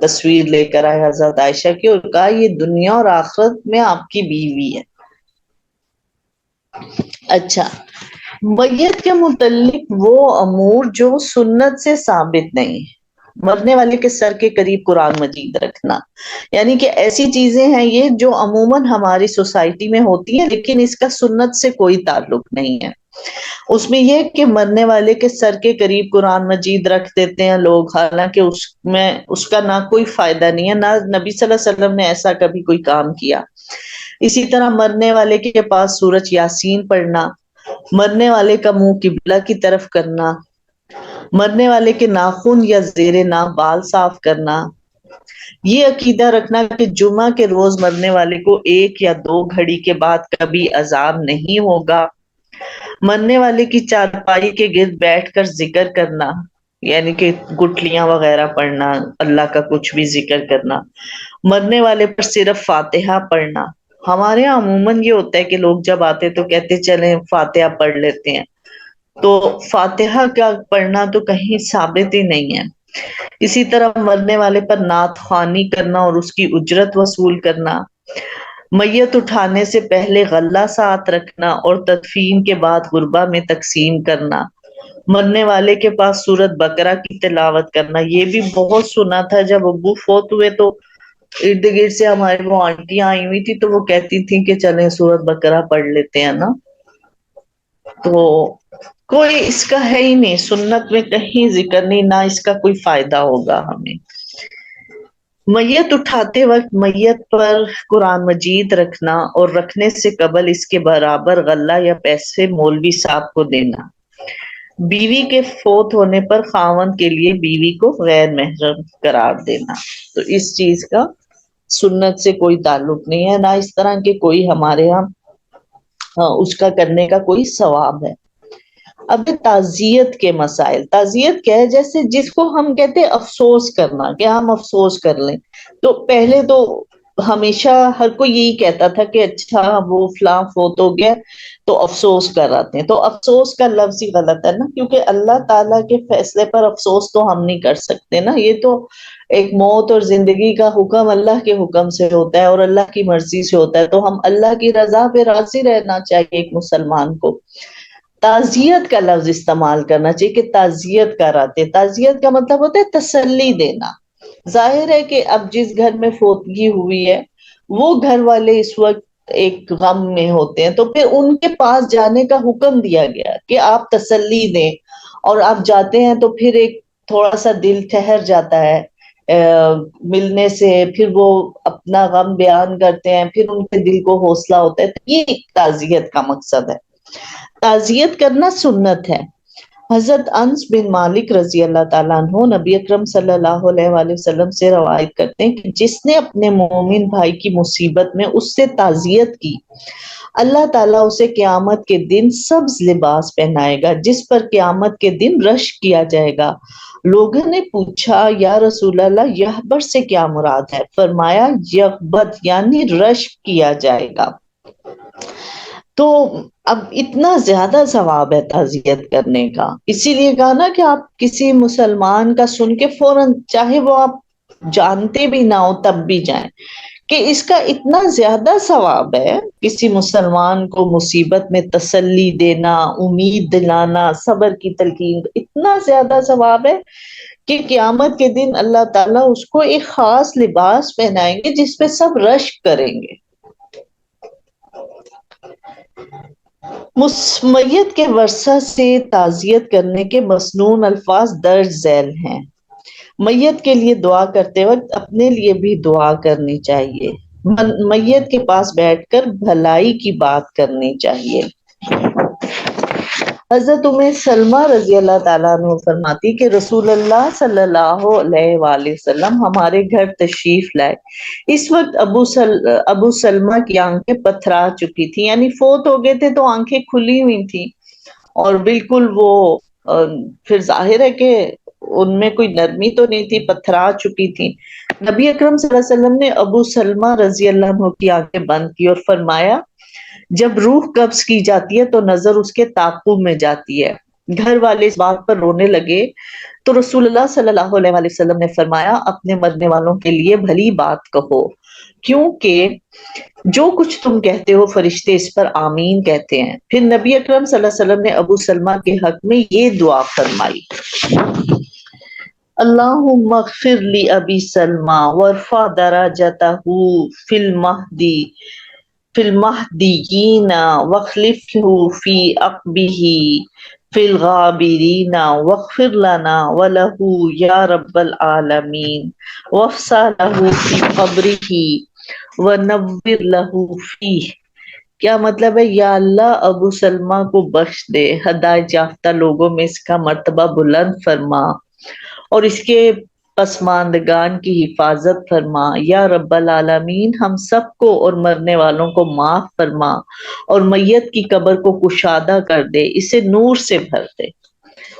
تصویر لے کر آئے حضرت عائشہ کی اور کہا یہ دنیا اور آخرت میں آپ کی بیوی ہے۔ اچھا، میت کے متعلق وہ امور جو سنت سے ثابت نہیں، مرنے والے کے سر کے قریب قرآن مجید رکھنا، یعنی کہ ایسی چیزیں ہیں یہ جو عموماً ہماری سوسائٹی میں ہوتی ہیں لیکن اس کا سنت سے کوئی تعلق نہیں ہے۔ اس میں یہ کہ مرنے والے کے سر کے قریب قرآن مجید رکھ دیتے ہیں لوگ، حالانکہ اس کا نہ کوئی فائدہ نہیں ہے، نہ نبی صلی اللہ علیہ وسلم نے ایسا کبھی کوئی کام کیا۔ اسی طرح مرنے والے کے پاس سورۃ یاسین پڑھنا، مرنے والے کا منہ قبلہ کی طرف کرنا، مرنے والے کے ناخن یا زیر ناف بال صاف کرنا، یہ عقیدہ رکھنا کہ جمعہ کے روز مرنے والے کو 1 یا 2 گھڑی کے بعد کبھی عذاب نہیں ہوگا، مرنے والے کی چارپائی کے گرد بیٹھ کر ذکر کرنا، یعنی کہ گٹلیاں وغیرہ پڑھنا، اللہ کا کچھ بھی ذکر کرنا، مرنے والے پر صرف فاتحہ پڑھنا۔ ہمارے یہاں عموماً یہ ہوتا ہے کہ لوگ جب آتے تو کہتے چلیں فاتحہ پڑھ لیتے ہیں، تو فاتحہ کا پڑھنا تو کہیں ثابت ہی نہیں ہے۔ اسی طرح مرنے والے پر نعت خوانی کرنا اور اس کی اجرت وصول کرنا، میت اٹھانے سے پہلے غلہ ساتھ رکھنا اور تدفین کے بعد غربہ میں تقسیم کرنا، مرنے والے کے پاس سورۃ بقرہ کی تلاوت کرنا۔ یہ بھی بہت سنا تھا، جب ابو فوت ہوئے تو ارد گرد سے ہماری وہ آنٹیاں آئی ہوئی تھی تو وہ کہتی تھیں کہ چلیں سورۃ بقرہ پڑھ لیتے ہیں نا، تو کوئی اس کا ہے ہی نہیں، سنت میں کہیں ذکر نہیں، نہ اس کا کوئی فائدہ ہوگا ہمیں۔ میت اٹھاتے وقت میت پر قرآن مجید رکھنا اور رکھنے سے قبل اس کے برابر غلہ یا پیسے مولوی صاحب کو دینا، بیوی کے فوت ہونے پر خاوند کے لیے بیوی کو غیر محرم قرار دینا، تو اس چیز کا سنت سے کوئی تعلق نہیں ہے، نہ اس طرح کے کوئی ہمارے ہاں اس کا کرنے کا کوئی ثواب ہے۔ اب تعزیت کے مسائل، تعزیت کیا ہے؟ جیسے جس کو ہم کہتے ہیں افسوس کرنا، کہ ہم افسوس کر لیں، تو پہلے تو ہمیشہ ہر کوئی یہی کہتا تھا کہ اچھا وہ فلاں فوت ہو گیا تو افسوس کر رہتے ہیں، تو افسوس کا لفظ ہی غلط ہے نا، کیونکہ اللہ تعالیٰ کے فیصلے پر افسوس تو ہم نہیں کر سکتے نا، یہ تو ایک موت اور زندگی کا حکم اللہ کے حکم سے ہوتا ہے اور اللہ کی مرضی سے ہوتا ہے، تو ہم اللہ کی رضا پہ راضی رہنا چاہیے ایک مسلمان کو۔ تعزیت کا لفظ استعمال کرنا چاہیے کہ تعزیت کراتے، تعزیت کا مطلب ہوتا ہے تسلی دینا۔ ظاہر ہے کہ اب جس گھر میں فوتگی ہوئی ہے وہ گھر والے اس وقت ایک غم میں ہوتے ہیں، تو پھر ان کے پاس جانے کا حکم دیا گیا کہ آپ تسلی دیں، اور آپ جاتے ہیں تو پھر ایک تھوڑا سا دل ٹھہر جاتا ہے ملنے سے، پھر وہ اپنا غم بیان کرتے ہیں، پھر ان کے دل کو حوصلہ ہوتا ہے، تو یہ تعزیت کا مقصد ہے۔ تعزیت کرنا سنت ہے۔ حضرت انس بن مالک رضی اللہ تعالیٰ عنہ نبی اکرم صلی اللہ علیہ وآلہ وسلم سے روایت کرتے ہیں کہ جس نے اپنے مومن بھائی کی مصیبت میں اس سے تعزیت کی، اللہ تعالیٰ اسے قیامت کے دن سبز لباس پہنائے گا جس پر قیامت کے دن رشک کیا جائے گا۔ لوگوں نے پوچھا یا رسول اللہ یحبر سے کیا مراد ہے؟ فرمایا یغبط یعنی رشک کیا جائے گا۔ تو اب اتنا زیادہ ثواب ہے تعزیت کرنے کا، اسی لیے کہا نا کہ آپ کسی مسلمان کا سن کے فوراً، چاہے وہ آپ جانتے بھی نہ ہو تب بھی جائیں، کہ اس کا اتنا زیادہ ثواب ہے، کسی مسلمان کو مصیبت میں تسلی دینا، امید دلانا، صبر کی تلقین، اتنا زیادہ ثواب ہے کہ قیامت کے دن اللہ تعالیٰ اس کو ایک خاص لباس پہنائیں گے جس پہ سب رشک کریں گے۔ میت کے ورثہ سے تعزیت کرنے کے مسنون الفاظ درج ذیل ہیں۔ میت کے لیے دعا کرتے وقت اپنے لیے بھی دعا کرنی چاہیے۔ میت کے پاس بیٹھ کر بھلائی کی بات کرنی چاہیے۔ حضرت سلمہ رضی اللہ تعالیٰ عنہ فرماتی کہ رسول اللہ صلی اللہ علیہ وآلہ وسلم ہمارے گھر تشریف لائے۔ اس وقت ابو سلمہ کی آنکھیں پتھرا چکی تھی، یعنی فوت ہو گئے تھے تو آنکھیں کھلی ہوئی تھی اور بالکل وہ پھر ظاہر ہے کہ ان میں کوئی نرمی تو نہیں تھی، پتھرا چکی تھی۔ نبی اکرم صلی اللہ علیہ وسلم نے ابو سلمہ رضی اللہ عنہ کی آنکھیں بند کی اور فرمایا جب روح قبض کی جاتی ہے تو نظر اس کے تعاقب میں جاتی ہے۔ گھر والے اس بات پر رونے لگے تو رسول اللہ صلی اللہ علیہ وآلہ وسلم نے فرمایا اپنے مرنے والوں کے لیے بھلی بات کہو، کیونکہ جو کچھ تم کہتے ہو فرشتے اس پر آمین کہتے ہیں۔ پھر نبی اکرم صلی اللہ علیہ وسلم نے ابو سلمہ کے حق میں یہ دعا فرمائی، اللہم اغفر لی ابی سلمہ وارفع درجتہ فی المہدیین واخلفہ فی عقبہ فی الغابرین واغفر لنا ولہ یا رب العالمین وافسح لہ فی قبرہ ونور لہ فیہ۔ کیا مطلب ہے؟ یا اللہ ابو سلمہ کو بخش دے، ہدایت یافتہ لوگوں میں اس کا مرتبہ بلند فرما اور اس کے پسماندگان کی حفاظت فرما۔ یا رب العالمین ہم سب کو اور مرنے والوں کو معاف فرما اور میت کی قبر کو کشادہ کر دے، اسے نور سے بھر دے۔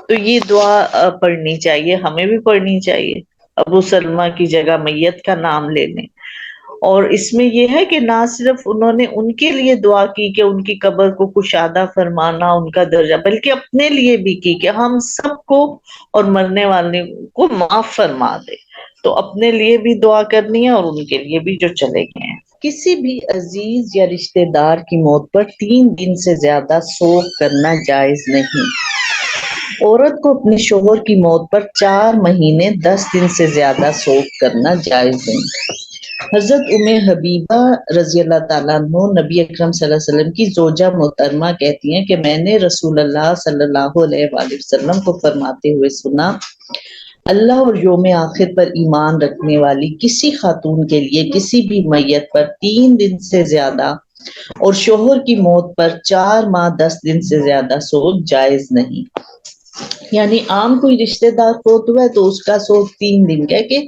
تو یہ دعا پڑھنی چاہیے، ہمیں بھی پڑھنی چاہیے ابو سلمہ کی جگہ میت کا نام لینے۔ اور اس میں یہ ہے کہ نہ صرف انہوں نے ان کے لیے دعا کی کہ ان کی قبر کو کشادہ فرمانا ان کا درجہ، بلکہ اپنے لیے بھی کی کہ ہم سب کو اور مرنے والے کو معاف فرما دے۔ تو اپنے لیے بھی دعا کرنی ہے اور ان کے لیے بھی جو چلے گئے ہیں۔ کسی بھی عزیز یا رشتہ دار کی موت پر 3 دن سے زیادہ سوگ کرنا جائز نہیں۔ عورت کو اپنے شوہر کی موت پر 4 مہینے 10 دن سے زیادہ سوگ کرنا جائز نہیں۔ حضرت حبیبہ رضی اللہ تعالیٰ عنہ نبی اکرم صلی اللہ علیہ وسلم کی زوجہ محترمہ کہتی ہیں کہ میں نے رسول اللہ صلی اللہ علیہ وآلہ وسلم کو فرماتے ہوئے سنا، اللہ اور یوم آخر پر ایمان رکھنے والی کسی خاتون کے لیے کسی بھی میت پر 3 دن سے زیادہ اور شوہر کی موت پر 4 ماہ 10 دن سے زیادہ سوگ جائز نہیں۔ یعنی عام کوئی رشتہ دار فوت ہوا ہے تو اس کا سوگ 3 دن کا ہے کہ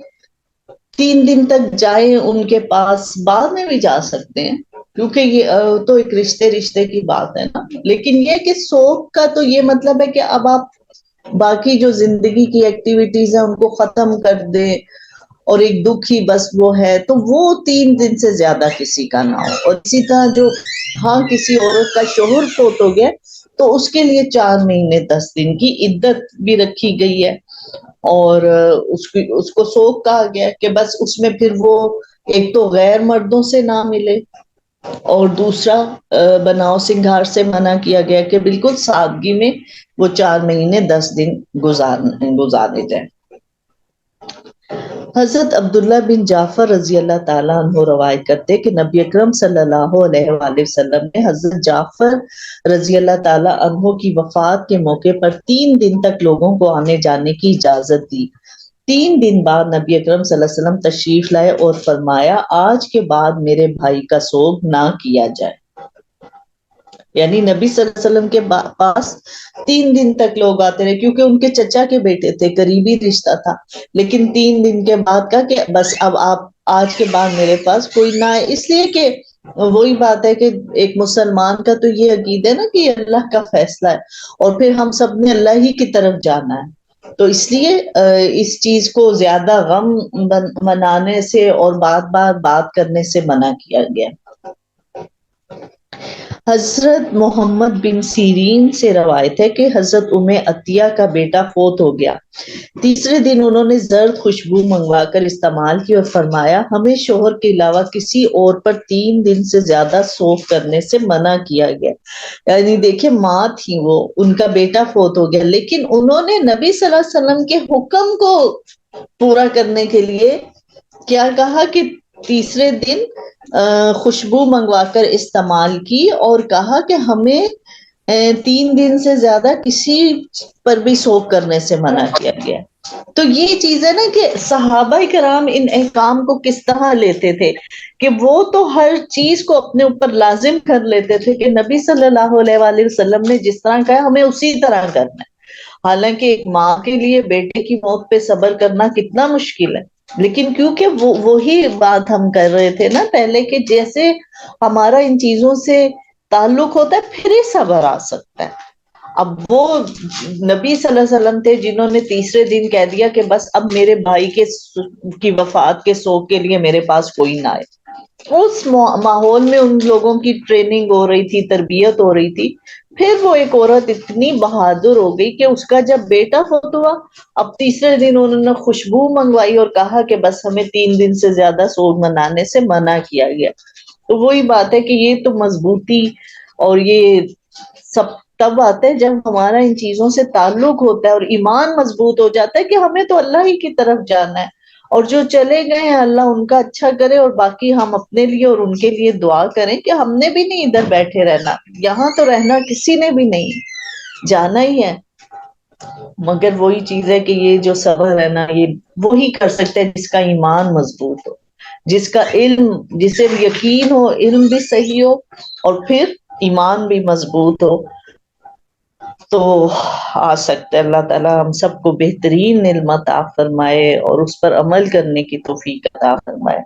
3 دن تک جائیں ان کے پاس، بعد میں بھی جا سکتے ہیں کیونکہ یہ تو ایک رشتے کی بات ہے نا۔ لیکن یہ کہ سوگ کا تو یہ مطلب ہے کہ اب آپ باقی جو زندگی کی ایکٹیویٹیز ہیں ان کو ختم کر دیں اور ایک دکھ ہی بس وہ ہے، تو وہ 3 دن سے زیادہ کسی کا نہ ہو۔ اور اسی طرح جو کسی عورت کا شوہر فوت ہو گیا تو اس کے لیے 4 مہینے 10 دن کی عدت بھی رکھی گئی ہے اور اس کو سوگ کہا گیا کہ بس اس میں پھر وہ ایک تو غیر مردوں سے نہ ملے اور دوسرا بناؤ سنگھار سے منع کیا گیا کہ بالکل سادگی میں وہ 4 مہینے 10 دن گزارے جائیں۔ حضرت عبداللہ بن جعفر رضی اللہ تعالیٰ عنہ روایت کرتے کہ نبی اکرم صلی اللہ علیہ وآلہ وسلم نے حضرت جعفر رضی اللہ تعالیٰ عنہ کی وفات کے موقع پر 3 دن تک لوگوں کو آنے جانے کی اجازت دی۔ 3 دن بعد نبی اکرم صلی اللہ علیہ وسلم تشریف لائے اور فرمایا آج کے بعد میرے بھائی کا سوگ نہ کیا جائے۔ یعنی نبی صلی اللہ علیہ وسلم کے پاس 3 دن تک لوگ آتے رہے کیونکہ ان کے چچا کے بیٹے تھے، قریبی رشتہ تھا، لیکن 3 دن کے بعد کہا کہ بس اب آپ آج کے بعد میرے پاس کوئی نہ آئے، اس لیے کہ وہی بات ہے کہ ایک مسلمان کا تو یہ عقیدہ ہے نا کہ یہ اللہ کا فیصلہ ہے اور پھر ہم سب نے اللہ ہی کی طرف جانا ہے، تو اس لیے اس چیز کو زیادہ غم منانے سے اور بات کرنے سے منع کیا گیا۔ حضرت محمد بن سیرین سے روایت ہے کہ حضرت عطیہ کا بیٹا فوت ہو گیا۔ تیسرے دن انہوں نے زرد خوشبو منگوا کر استعمال کی اور فرمایا ہمیں شوہر کے علاوہ کسی اور پر 3 دن سے زیادہ سوگ کرنے سے منع کیا گیا۔ یعنی دیکھیں ماں تھی وہ، ان کا بیٹا فوت ہو گیا لیکن انہوں نے نبی صلی اللہ علیہ وسلم کے حکم کو پورا کرنے کے لیے کیا کہا کہ تیسرے دن خوشبو منگوا کر استعمال کی اور کہا کہ ہمیں 3 دن سے زیادہ کسی پر بھی سوگ کرنے سے منع کیا گیا. تو یہ چیز ہے نا کہ صحابہ کرام ان احکام کو کس طرح لیتے تھے کہ وہ تو ہر چیز کو اپنے اوپر لازم کر لیتے تھے کہ نبی صلی اللہ علیہ وآلہ وسلم نے جس طرح کہا ہمیں اسی طرح کرنا ہے. حالانکہ ایک ماں کے لیے بیٹے کی موت پہ صبر کرنا کتنا مشکل ہے، لیکن کیونکہ وہی بات ہم کر رہے تھے نا پہلے کہ جیسے ہمارا ان چیزوں سے تعلق ہوتا ہے پھر ہی صبر آ سکتا ہے. اب وہ نبی صلی اللہ علیہ وسلم تھے جنہوں نے تیسرے دن کہہ دیا کہ بس اب میرے بھائی کی وفات کے سوگ کے لیے میرے پاس کوئی نہ آئے. اس ماحول میں ان لوگوں کی ٹریننگ ہو رہی تھی، تربیت ہو رہی تھی. پھر وہ ایک عورت اتنی بہادر ہو گئی کہ اس کا جب بیٹا فوت ہوا، اب تیسرے دن انہوں نے خوشبو منگوائی اور کہا کہ بس ہمیں 3 دن سے زیادہ سوگ منانے سے منع کیا گیا. تو وہی بات ہے کہ یہ تو مضبوطی اور یہ سب تب آتا ہے جب ہمارا ان چیزوں سے تعلق ہوتا ہے اور ایمان مضبوط ہو جاتا ہے کہ ہمیں تو اللہ ہی کی طرف جانا ہے، اور جو چلے گئے ہیں اللہ ان کا اچھا کرے، اور باقی ہم اپنے لیے اور ان کے لیے دعا کریں کہ ہم نے بھی نہیں ادھر بیٹھے رہنا، یہاں تو رہنا کسی نے بھی نہیں، جانا ہی ہے. مگر وہی چیز ہے کہ یہ جو صبر ہے نا یہ وہی کر سکتے ہیں جس کا ایمان مضبوط ہو، جس کا علم، جسے یقین ہو، علم بھی صحیح ہو اور پھر ایمان بھی مضبوط ہو، تو آ سکتا ہے. اللہ تعالیٰ ہم سب کو بہترین علم عطا فرمائے اور اس پر عمل کرنے کی توفیق عطا فرمائے.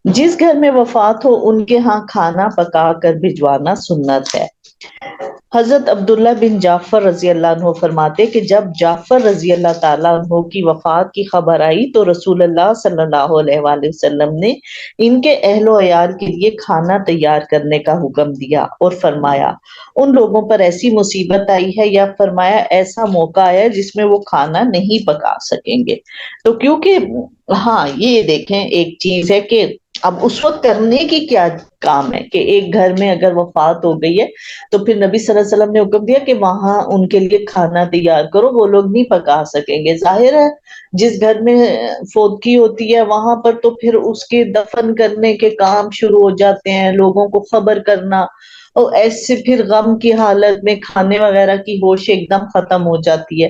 جس گھر میں وفات ہو ان کے ہاں کھانا پکا کر بھجوانا سنت ہے. حضرت عبداللہ بن جعفر رضی اللہ عنہ فرماتے کہ جب جعفر رضی اللہ تعالیٰ عنہ کی وفات کی خبر آئی تو رسول اللہ صلی اللہ علیہ وآلہ وسلم نے ان کے اہل و عیال کے لیے کھانا تیار کرنے کا حکم دیا اور فرمایا ان لوگوں پر ایسی مصیبت آئی ہے، یا فرمایا ایسا موقع آیا جس میں وہ کھانا نہیں پکا سکیں گے. تو کیونکہ ہاں یہ دیکھیں ایک چیز ہے کہ اب اس وقت کرنے کی کیا کام ہے کہ ایک گھر میں اگر وفات ہو گئی ہے تو پھر نبی صلی اللہ علیہ وسلم نے حکم دیا کہ وہاں ان کے لیے کھانا تیار کرو، وہ لوگ نہیں پکا سکیں گے. ظاہر ہے جس گھر میں فوتگی ہوتی ہے وہاں پر تو پھر اس کے دفن کرنے کے کام شروع ہو جاتے ہیں، لوگوں کو خبر کرنا، اور ایسے پھر غم کی حالت میں کھانے وغیرہ کی ہوش ایک دم ختم ہو جاتی ہے،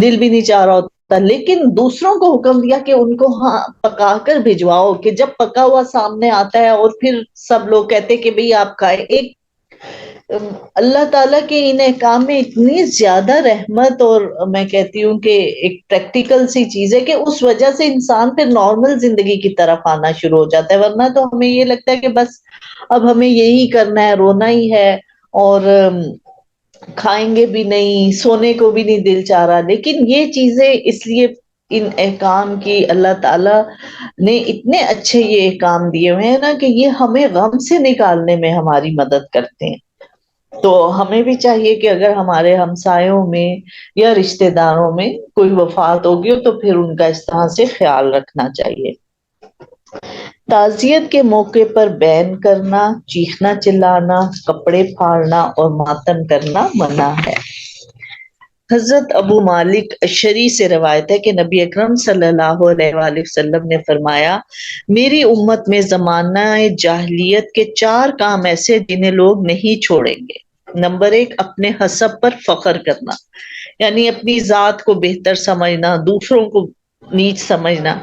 دل بھی نہیں چاہ رہا ہوتا. لیکن دوسروں کو حکم دیا کہ ان کو ہاں پکا کر بھجواؤ، کہ جب پکا ہوا سامنے آتا ہے اور پھر سب لوگ کہتے کہ بھئی آپ کھائے. ایک اللہ تعالیٰ کے ان احکام میں اتنی زیادہ رحمت اور میں کہتی ہوں کہ ایک پریکٹیکل سی چیز ہے کہ اس وجہ سے انسان پھر نارمل زندگی کی طرف آنا شروع ہو جاتا ہے. ورنہ تو ہمیں یہ لگتا ہے کہ بس اب ہمیں یہی کرنا ہے، رونا ہی ہے، اور کھائیں گے بھی نہیں، سونے کو بھی نہیں دل چاہ رہا. لیکن یہ چیزیں اس لیے ان احکام کی اللہ تعالیٰ نے اتنے اچھے یہ احکام دیے ہوئے ہیں نا کہ یہ ہمیں غم سے نکالنے میں ہماری مدد کرتے ہیں. تو ہمیں بھی چاہیے کہ اگر ہمارے ہمسایوں میں یا رشتہ داروں میں کوئی وفات ہوگی ہو تو پھر ان کا اس طرح سے خیال رکھنا چاہیے. تعزیت کے موقع پر بین کرنا، چیخنا چلانا، کپڑے پھاڑنا اور ماتم کرنا منع ہے. حضرت ابو مالک اشعری سے روایت ہے کہ نبی اکرم صلی اللہ علیہ وآلہ وسلم نے فرمایا میری امت میں زمانہ جاہلیت کے 4 کام ایسے جنہیں لوگ نہیں چھوڑیں گے. نمبر 1، اپنے حسب پر فخر کرنا، یعنی اپنی ذات کو بہتر سمجھنا، دوسروں کو نیچ سمجھنا.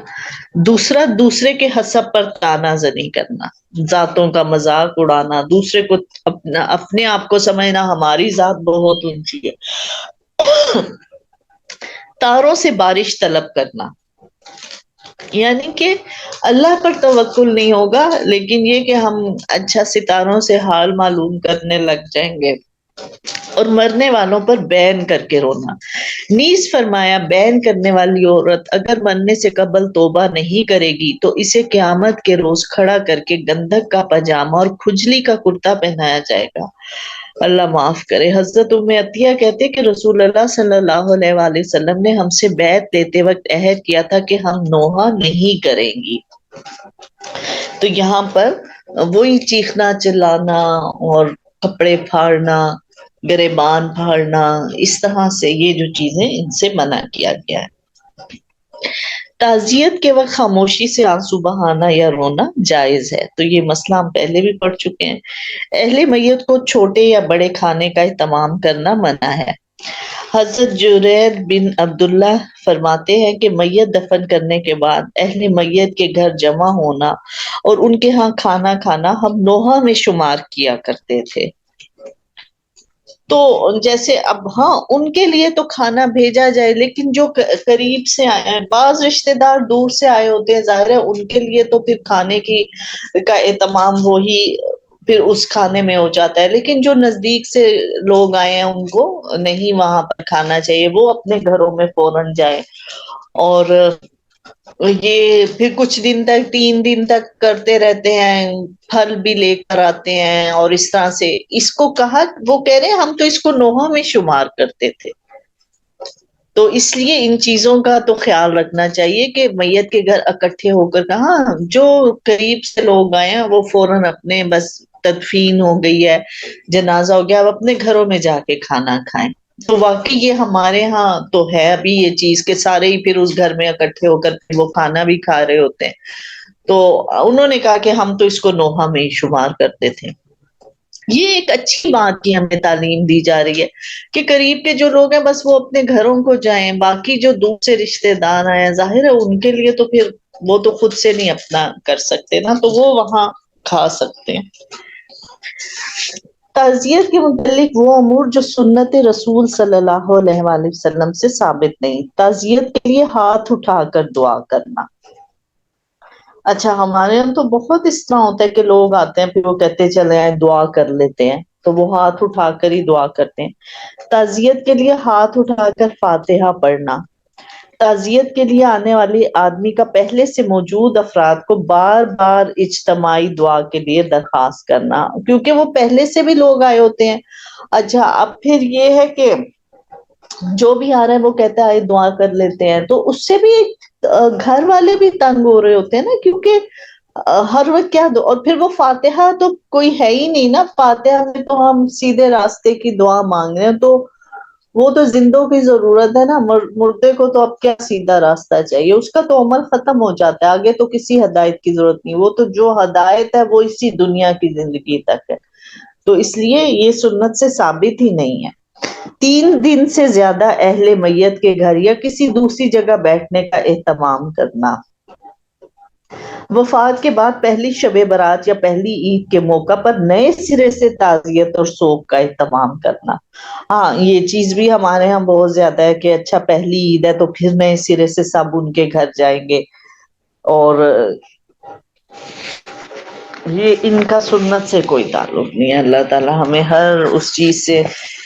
دوسرا، دوسرے کے حسب پر طعنہ زنی کرنا، ذاتوں کا مذاق اڑانا، دوسرے کو اپنے آپ کو سمجھنا ہماری ذات بہت اونچی ہے. تاروں سے بارش طلب کرنا، یعنی کہ اللہ پر توکل نہیں ہوگا لیکن یہ کہ ہم اچھا ستاروں سے حال معلوم کرنے لگ جائیں گے. اور مرنے والوں پر بین کر کے رونا. نیز فرمایا بین کرنے والی عورت اگر مرنے سے قبل توبہ نہیں کرے گی تو اسے قیامت کے روز کھڑا کر کے گندھک کا پاجامہ اور کھجلی کا کرتا پہنایا جائے گا. اللہ معاف کرے. حضرت ام عطیہ کہتے کہ رسول اللہ صلی اللہ علیہ وآلہ وسلم نے ہم سے بیعت لیتے وقت عہد کیا تھا کہ ہم نوحہ نہیں کریں گی. تو یہاں پر وہی چیخنا چلانا اور کپڑے پھاڑنا، گریبان پھاڑنا، اس طرح سے یہ جو چیزیں ان سے منع کیا گیا ہے. تعزیت کے وقت خاموشی سے آنسو بہانا یا رونا جائز ہے، تو یہ مسئلہ ہم پہلے بھی پڑھ چکے ہیں۔ اہل میت کو چھوٹے یا بڑے کھانے کا اہتمام کرنا منع ہے۔ حضرت جریر بن عبداللہ فرماتے ہیں کہ میت دفن کرنے کے بعد اہل میت کے گھر جمع ہونا اور ان کے ہاں کھانا کھانا ہم نوحہ میں شمار کیا کرتے تھے۔ تو جیسے اب ہاں ان کے لیے تو کھانا بھیجا جائے، لیکن جو قریب سے آئے ہیں، بعض رشتہ دار دور سے آئے ہوتے ہیں، ظاہر ہے ان کے لیے تو پھر کھانے کی کا اہتمام وہی پھر اس کھانے میں ہو جاتا ہے، لیکن جو نزدیک سے لوگ آئے ہیں ان کو نہیں وہاں پر کھانا چاہیے، وہ اپنے گھروں میں فوراً جائیں۔ اور یہ پھر کچھ دن تک 3 دن تک کرتے رہتے ہیں، پھل بھی لے کر آتے ہیں، اور اس طرح سے اس کو کہا، وہ کہہ رہے ہیں ہم تو اس کو نوحہ میں شمار کرتے تھے۔ تو اس لیے ان چیزوں کا تو خیال رکھنا چاہیے کہ میت کے گھر اکٹھے ہو کر کہاں جو قریب سے لوگ آئے ہیں وہ فوراً اپنے بس تدفین ہو گئی ہے، جنازہ ہو گیا، اب اپنے گھروں میں جا کے کھانا کھائیں۔ تو واقعی یہ ہمارے ہاں تو ہے ابھی یہ چیز کہ سارے ہی پھر اس گھر میں اکٹھے ہو کر وہ کھانا بھی کھا رہے ہوتے ہیں۔ تو انہوں نے کہا کہ ہم تو اس کو نوحہ میں ہی شمار کرتے تھے۔ یہ ایک اچھی بات کی ہمیں تعلیم دی جا رہی ہے کہ قریب کے جو لوگ ہیں بس وہ اپنے گھروں کو جائیں، باقی جو دور سے رشتے دار آئے ہیں ظاہر ہے ان کے لیے تو پھر وہ تو خود سے نہیں اپنا کر سکتے نا، تو وہ وہاں کھا سکتے ہیں۔ تعزیت کے متعلق وہ امور جو سنت رسول صلی اللہ علیہ وآلہ وسلم سے ثابت نہیں۔ تعزیت کے لیے ہاتھ اٹھا کر دعا کرنا۔ اچھا ہمارے یہاں تو بہت اس طرح ہوتا ہے کہ لوگ آتے ہیں پھر وہ کہتے چلے آئے دعا کر لیتے ہیں، تو وہ ہاتھ اٹھا کر ہی دعا کرتے ہیں۔ تعزیت کے لیے ہاتھ اٹھا کر فاتحہ پڑھنا۔ تعزیت کے لیے آنے والے آدمی کا پہلے سے موجود افراد کو بار بار اجتماعی دعا کے لیے درخواست کرنا، کیونکہ وہ پہلے سے بھی لوگ آئے ہوتے ہیں۔ اچھا اب پھر یہ ہے کہ جو بھی آ رہا ہے وہ کہتا ہے آئے دعا کر لیتے ہیں، تو اس سے بھی گھر والے بھی تنگ ہو رہے ہوتے ہیں نا، کیونکہ ہر وقت کیا اور پھر وہ فاتحہ تو کوئی ہے ہی نہیں نا، فاتحہ میں تو ہم سیدھے راستے کی دعا مانگ رہے ہیں، تو وہ تو زندوں کی ضرورت ہے نا، مردے کو تو اب کیا سیدھا راستہ چاہیے، اس کا تو عمل ختم ہو جاتا ہے، آگے تو کسی ہدایت کی ضرورت نہیں، وہ تو جو ہدایت ہے وہ اسی دنیا کی زندگی تک ہے، تو اس لیے یہ سنت سے ثابت ہی نہیں ہے۔ 3 دن سے زیادہ اہل میت کے گھر یا کسی دوسری جگہ بیٹھنے کا اہتمام کرنا۔ وفات کے بعد پہلی شب برات یا پہلی عید کے موقع پر نئے سرے سے تعزیت اور سوگ کا اہتمام کرنا۔ ہاں یہ چیز بھی ہمارے ہاں بہت زیادہ ہے کہ اچھا پہلی عید ہے تو پھر نئے سرے سے سب ان کے گھر جائیں گے، اور یہ ان کا سنت سے کوئی تعلق نہیں ہے۔ اللہ تعالی ہمیں ہر اس چیز سے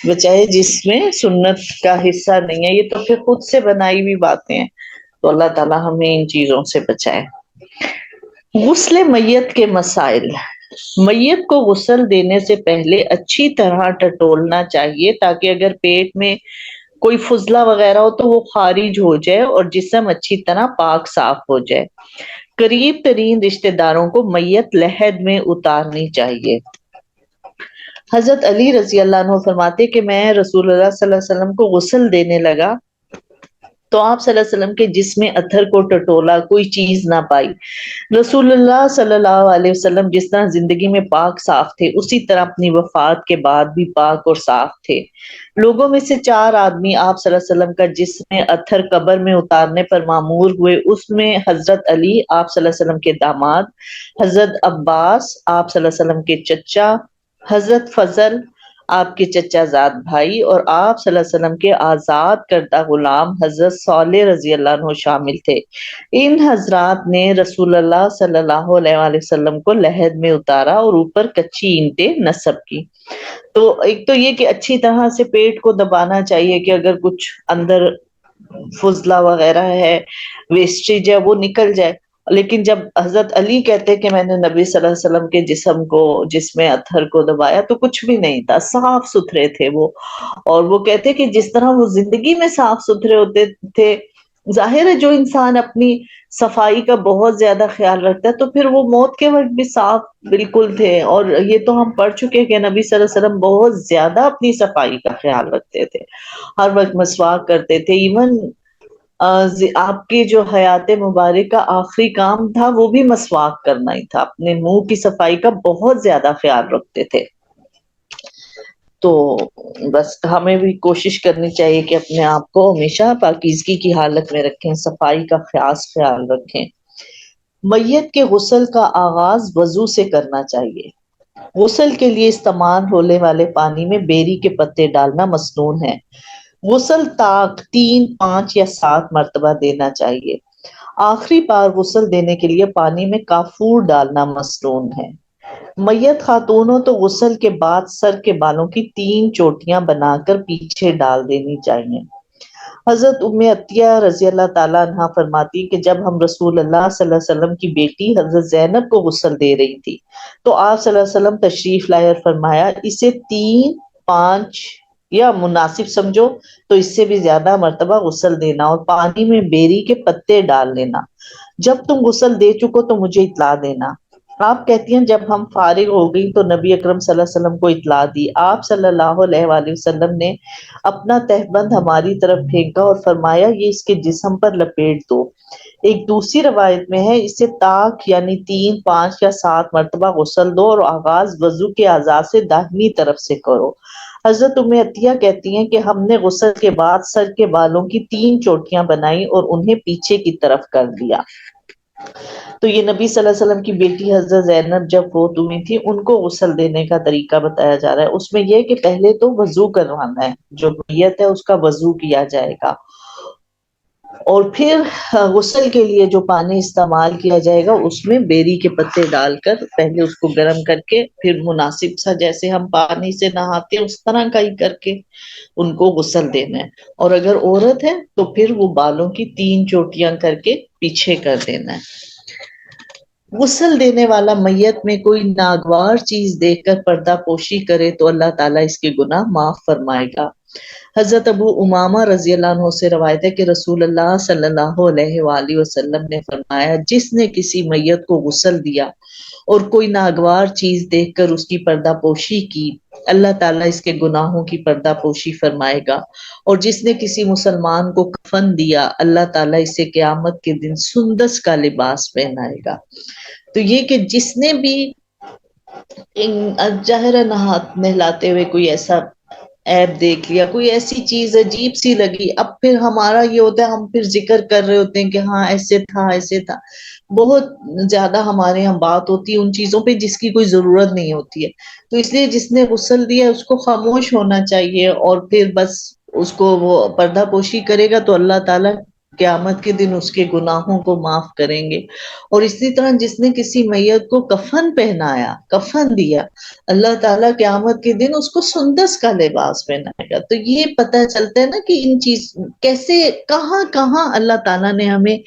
بچائے جس میں سنت کا حصہ نہیں ہے، یہ تو پھر خود سے بنائی ہوئی باتیں ہیں، تو اللہ تعالی ہمیں ان چیزوں سے بچائے۔ غسل میت کے مسائل۔ میت کو غسل دینے سے پہلے اچھی طرح ٹٹولنا چاہیے تاکہ اگر پیٹ میں کوئی فضلہ وغیرہ ہو تو وہ خارج ہو جائے اور جسم اچھی طرح پاک صاف ہو جائے۔ قریب ترین رشتہ داروں کو میت لحد میں اتارنی چاہیے۔ حضرت علی رضی اللہ عنہ فرماتے کہ میں رسول اللہ صلی اللہ علیہ وسلم کو غسل دینے لگا تو آپ صلی اللہ علیہ وسلم کے جسم اتھر کو ٹٹولا، کوئی چیز نہ پائی۔ رسول اللہ صلی اللہ علیہ وسلم جس طرح زندگی میں پاک صاف تھے اسی طرح اپنی وفات کے بعد بھی پاک اور صاف تھے۔ لوگوں میں سے 4 آدمی آپ صلی اللہ علیہ وسلم کا جسم اتھر قبر میں اتارنے پر مامور ہوئے، اس میں حضرت علی آپ صلی اللہ علیہ وسلم کے داماد، حضرت عباس آپ صلی اللہ علیہ وسلم کے چچا، حضرت فضل آپ کے چچا زاد بھائی، اور آپ صلی اللہ علیہ وسلم کے آزاد کردہ غلام حضرت صالح رضی اللہ عنہ شامل تھے۔ ان حضرات نے رسول اللہ صلی اللہ علیہ وآلہ وسلم کو لحد میں اتارا اور اوپر کچی اینٹیں نصب کی۔ تو ایک تو یہ کہ اچھی طرح سے پیٹ کو دبانا چاہیے کہ اگر کچھ اندر فضلہ وغیرہ ہے، ویسٹیج ہے، وہ نکل جائے۔ لیکن جب حضرت علی کہتے کہ میں نے نبی صلی اللہ علیہ وسلم کے جسم کو، جسم اطہر کو دبایا تو کچھ بھی نہیں تھا، صاف ستھرے تھے وہ، اور وہ کہتے کہ جس طرح وہ زندگی میں صاف ستھرے ہوتے تھے، ظاہر ہے جو انسان اپنی صفائی کا بہت زیادہ خیال رکھتا ہے تو پھر وہ موت کے وقت بھی صاف بالکل تھے، اور یہ تو ہم پڑھ چکے کہ نبی صلی اللہ علیہ وسلم بہت زیادہ اپنی صفائی کا خیال رکھتے تھے، ہر وقت مسواک کرتے تھے، ایون آپ کی جو حیات مبارک کا آخری کام تھا وہ بھی مسواک کرنا ہی تھا، اپنے منہ کی صفائی کا بہت زیادہ خیال رکھتے تھے۔ تو بس ہمیں بھی کوشش کرنی چاہیے کہ اپنے آپ کو ہمیشہ پاکیزگی کی حالت میں رکھیں، صفائی کا خاص خیال رکھیں۔ میت کے غسل کا آغاز وضو سے کرنا چاہیے۔ غسل کے لیے استعمال ہونے والے پانی میں بیری کے پتے ڈالنا مسنون ہے۔ غسل طاق 3، 5 یا 7 مرتبہ دینا چاہیے۔ آخری بار غسل دینے کے لیے پانی میں کافور ڈالنا مسنون ہے۔ میت خاتون ہو تو غسل کے بعد سر کے بالوں کی 3 چوٹیاں بنا کر پیچھے ڈال دینی چاہیے۔ حضرت ام عطیہ رضی اللہ تعالیٰ عنہا فرماتی کہ جب ہم رسول اللہ صلی اللہ علیہ وسلم کی بیٹی حضرت زینب کو غسل دے رہی تھی تو آپ صلی اللہ علیہ وسلم تشریف لائے اور فرمایا اسے 3، 5 یا مناسب سمجھو تو اس سے بھی زیادہ مرتبہ غسل دینا اور پانی میں بیری کے پتے ڈال لینا۔ جب تم غسل دے چکو تو مجھے اطلاع دینا۔ آپ کہتی ہیں جب ہم فارغ ہو گئی تو نبی اکرم صلی اللہ علیہ وسلم کو اطلاع دی۔ آپ صلی اللہ علیہ وآلہ وسلم نے اپنا تہبند ہماری طرف پھینکا اور فرمایا یہ اس کے جسم پر لپیٹ دو۔ ایک دوسری روایت میں ہے اسے طاق یعنی 3، 5 یا 7 مرتبہ غسل دو اور آغاز وضو کے اعضاء سے داہنی طرف سے کرو۔ حضرت ام عطیہ کہتی ہیں کہ ہم نے غسل کے بعد سر کے بالوں کی 3 چوٹیاں بنائی اور انہیں پیچھے کی طرف کر دیا۔ تو یہ نبی صلی اللہ علیہ وسلم کی بیٹی حضرت زینب جب فوت ہوئی تھی ان کو غسل دینے کا طریقہ بتایا جا رہا ہے۔ اس میں یہ کہ پہلے تو وضو کروانا ہے، جو میت ہے اس کا وضو کیا جائے گا، اور پھر غسل کے لیے جو پانی استعمال کیا جائے گا اس میں بیری کے پتے ڈال کر پہلے اس کو گرم کر کے پھر مناسب سا جیسے ہم پانی سے نہاتے ہیں اس طرح کا ہی کر کے ان کو غسل دینا ہے۔ اور اگر عورت ہے تو پھر وہ بالوں کی 3 چوٹیاں کر کے پیچھے کر دینا ہے۔ غسل دینے والا میت میں کوئی ناگوار چیز دیکھ کر پردہ پوشی کرے تو اللہ تعالیٰ اس کے گناہ معاف فرمائے گا۔ حضرت ابو امامہ رضی اللہ عنہ سے روایت ہے کہ رسول اللہ صلی اللہ علیہ وآلہ وسلم نے فرمایا جس نے کسی میت کو غسل دیا اور کوئی ناگوار چیز دیکھ کر اس کی پردہ پوشی کی اللہ تعالیٰ اس کے گناہوں کی پردہ پوشی فرمائے گا، اور جس نے کسی مسلمان کو کفن دیا اللہ تعالیٰ اسے قیامت کے دن سندس کا لباس پہنائے گا۔ تو یہ کہ جس نے بھی ظاہر نہلاتے ہوئے کوئی ایسا عیب دیکھ لیا، کوئی ایسی چیز عجیب سی لگی، اب پھر ہمارا یہ ہوتا ہے ہم پھر ذکر کر رہے ہوتے ہیں کہ ہاں ایسے تھا ایسے تھا، بہت زیادہ ہمارے یہاں بات ہوتی ہے ان چیزوں پہ جس کی کوئی ضرورت نہیں ہوتی ہے۔ تو اس لیے جس نے غسل دیا اس کو خاموش ہونا چاہیے، اور پھر بس اس کو وہ پردہ پوشی کرے گا تو اللہ تعالیٰ قیامت کے دن اس کے گناہوں کو معاف کریں گے۔ اور اسی طرح جس نے کسی میت کو کفن پہنایا، کفن دیا، اللہ تعالیٰ قیامت کے دن اس کو سندس کا لباس پہنائے گا۔ تو یہ پتہ چلتا ہے نا کہ ان چیز کیسے کہاں کہاں اللہ تعالیٰ نے ہمیں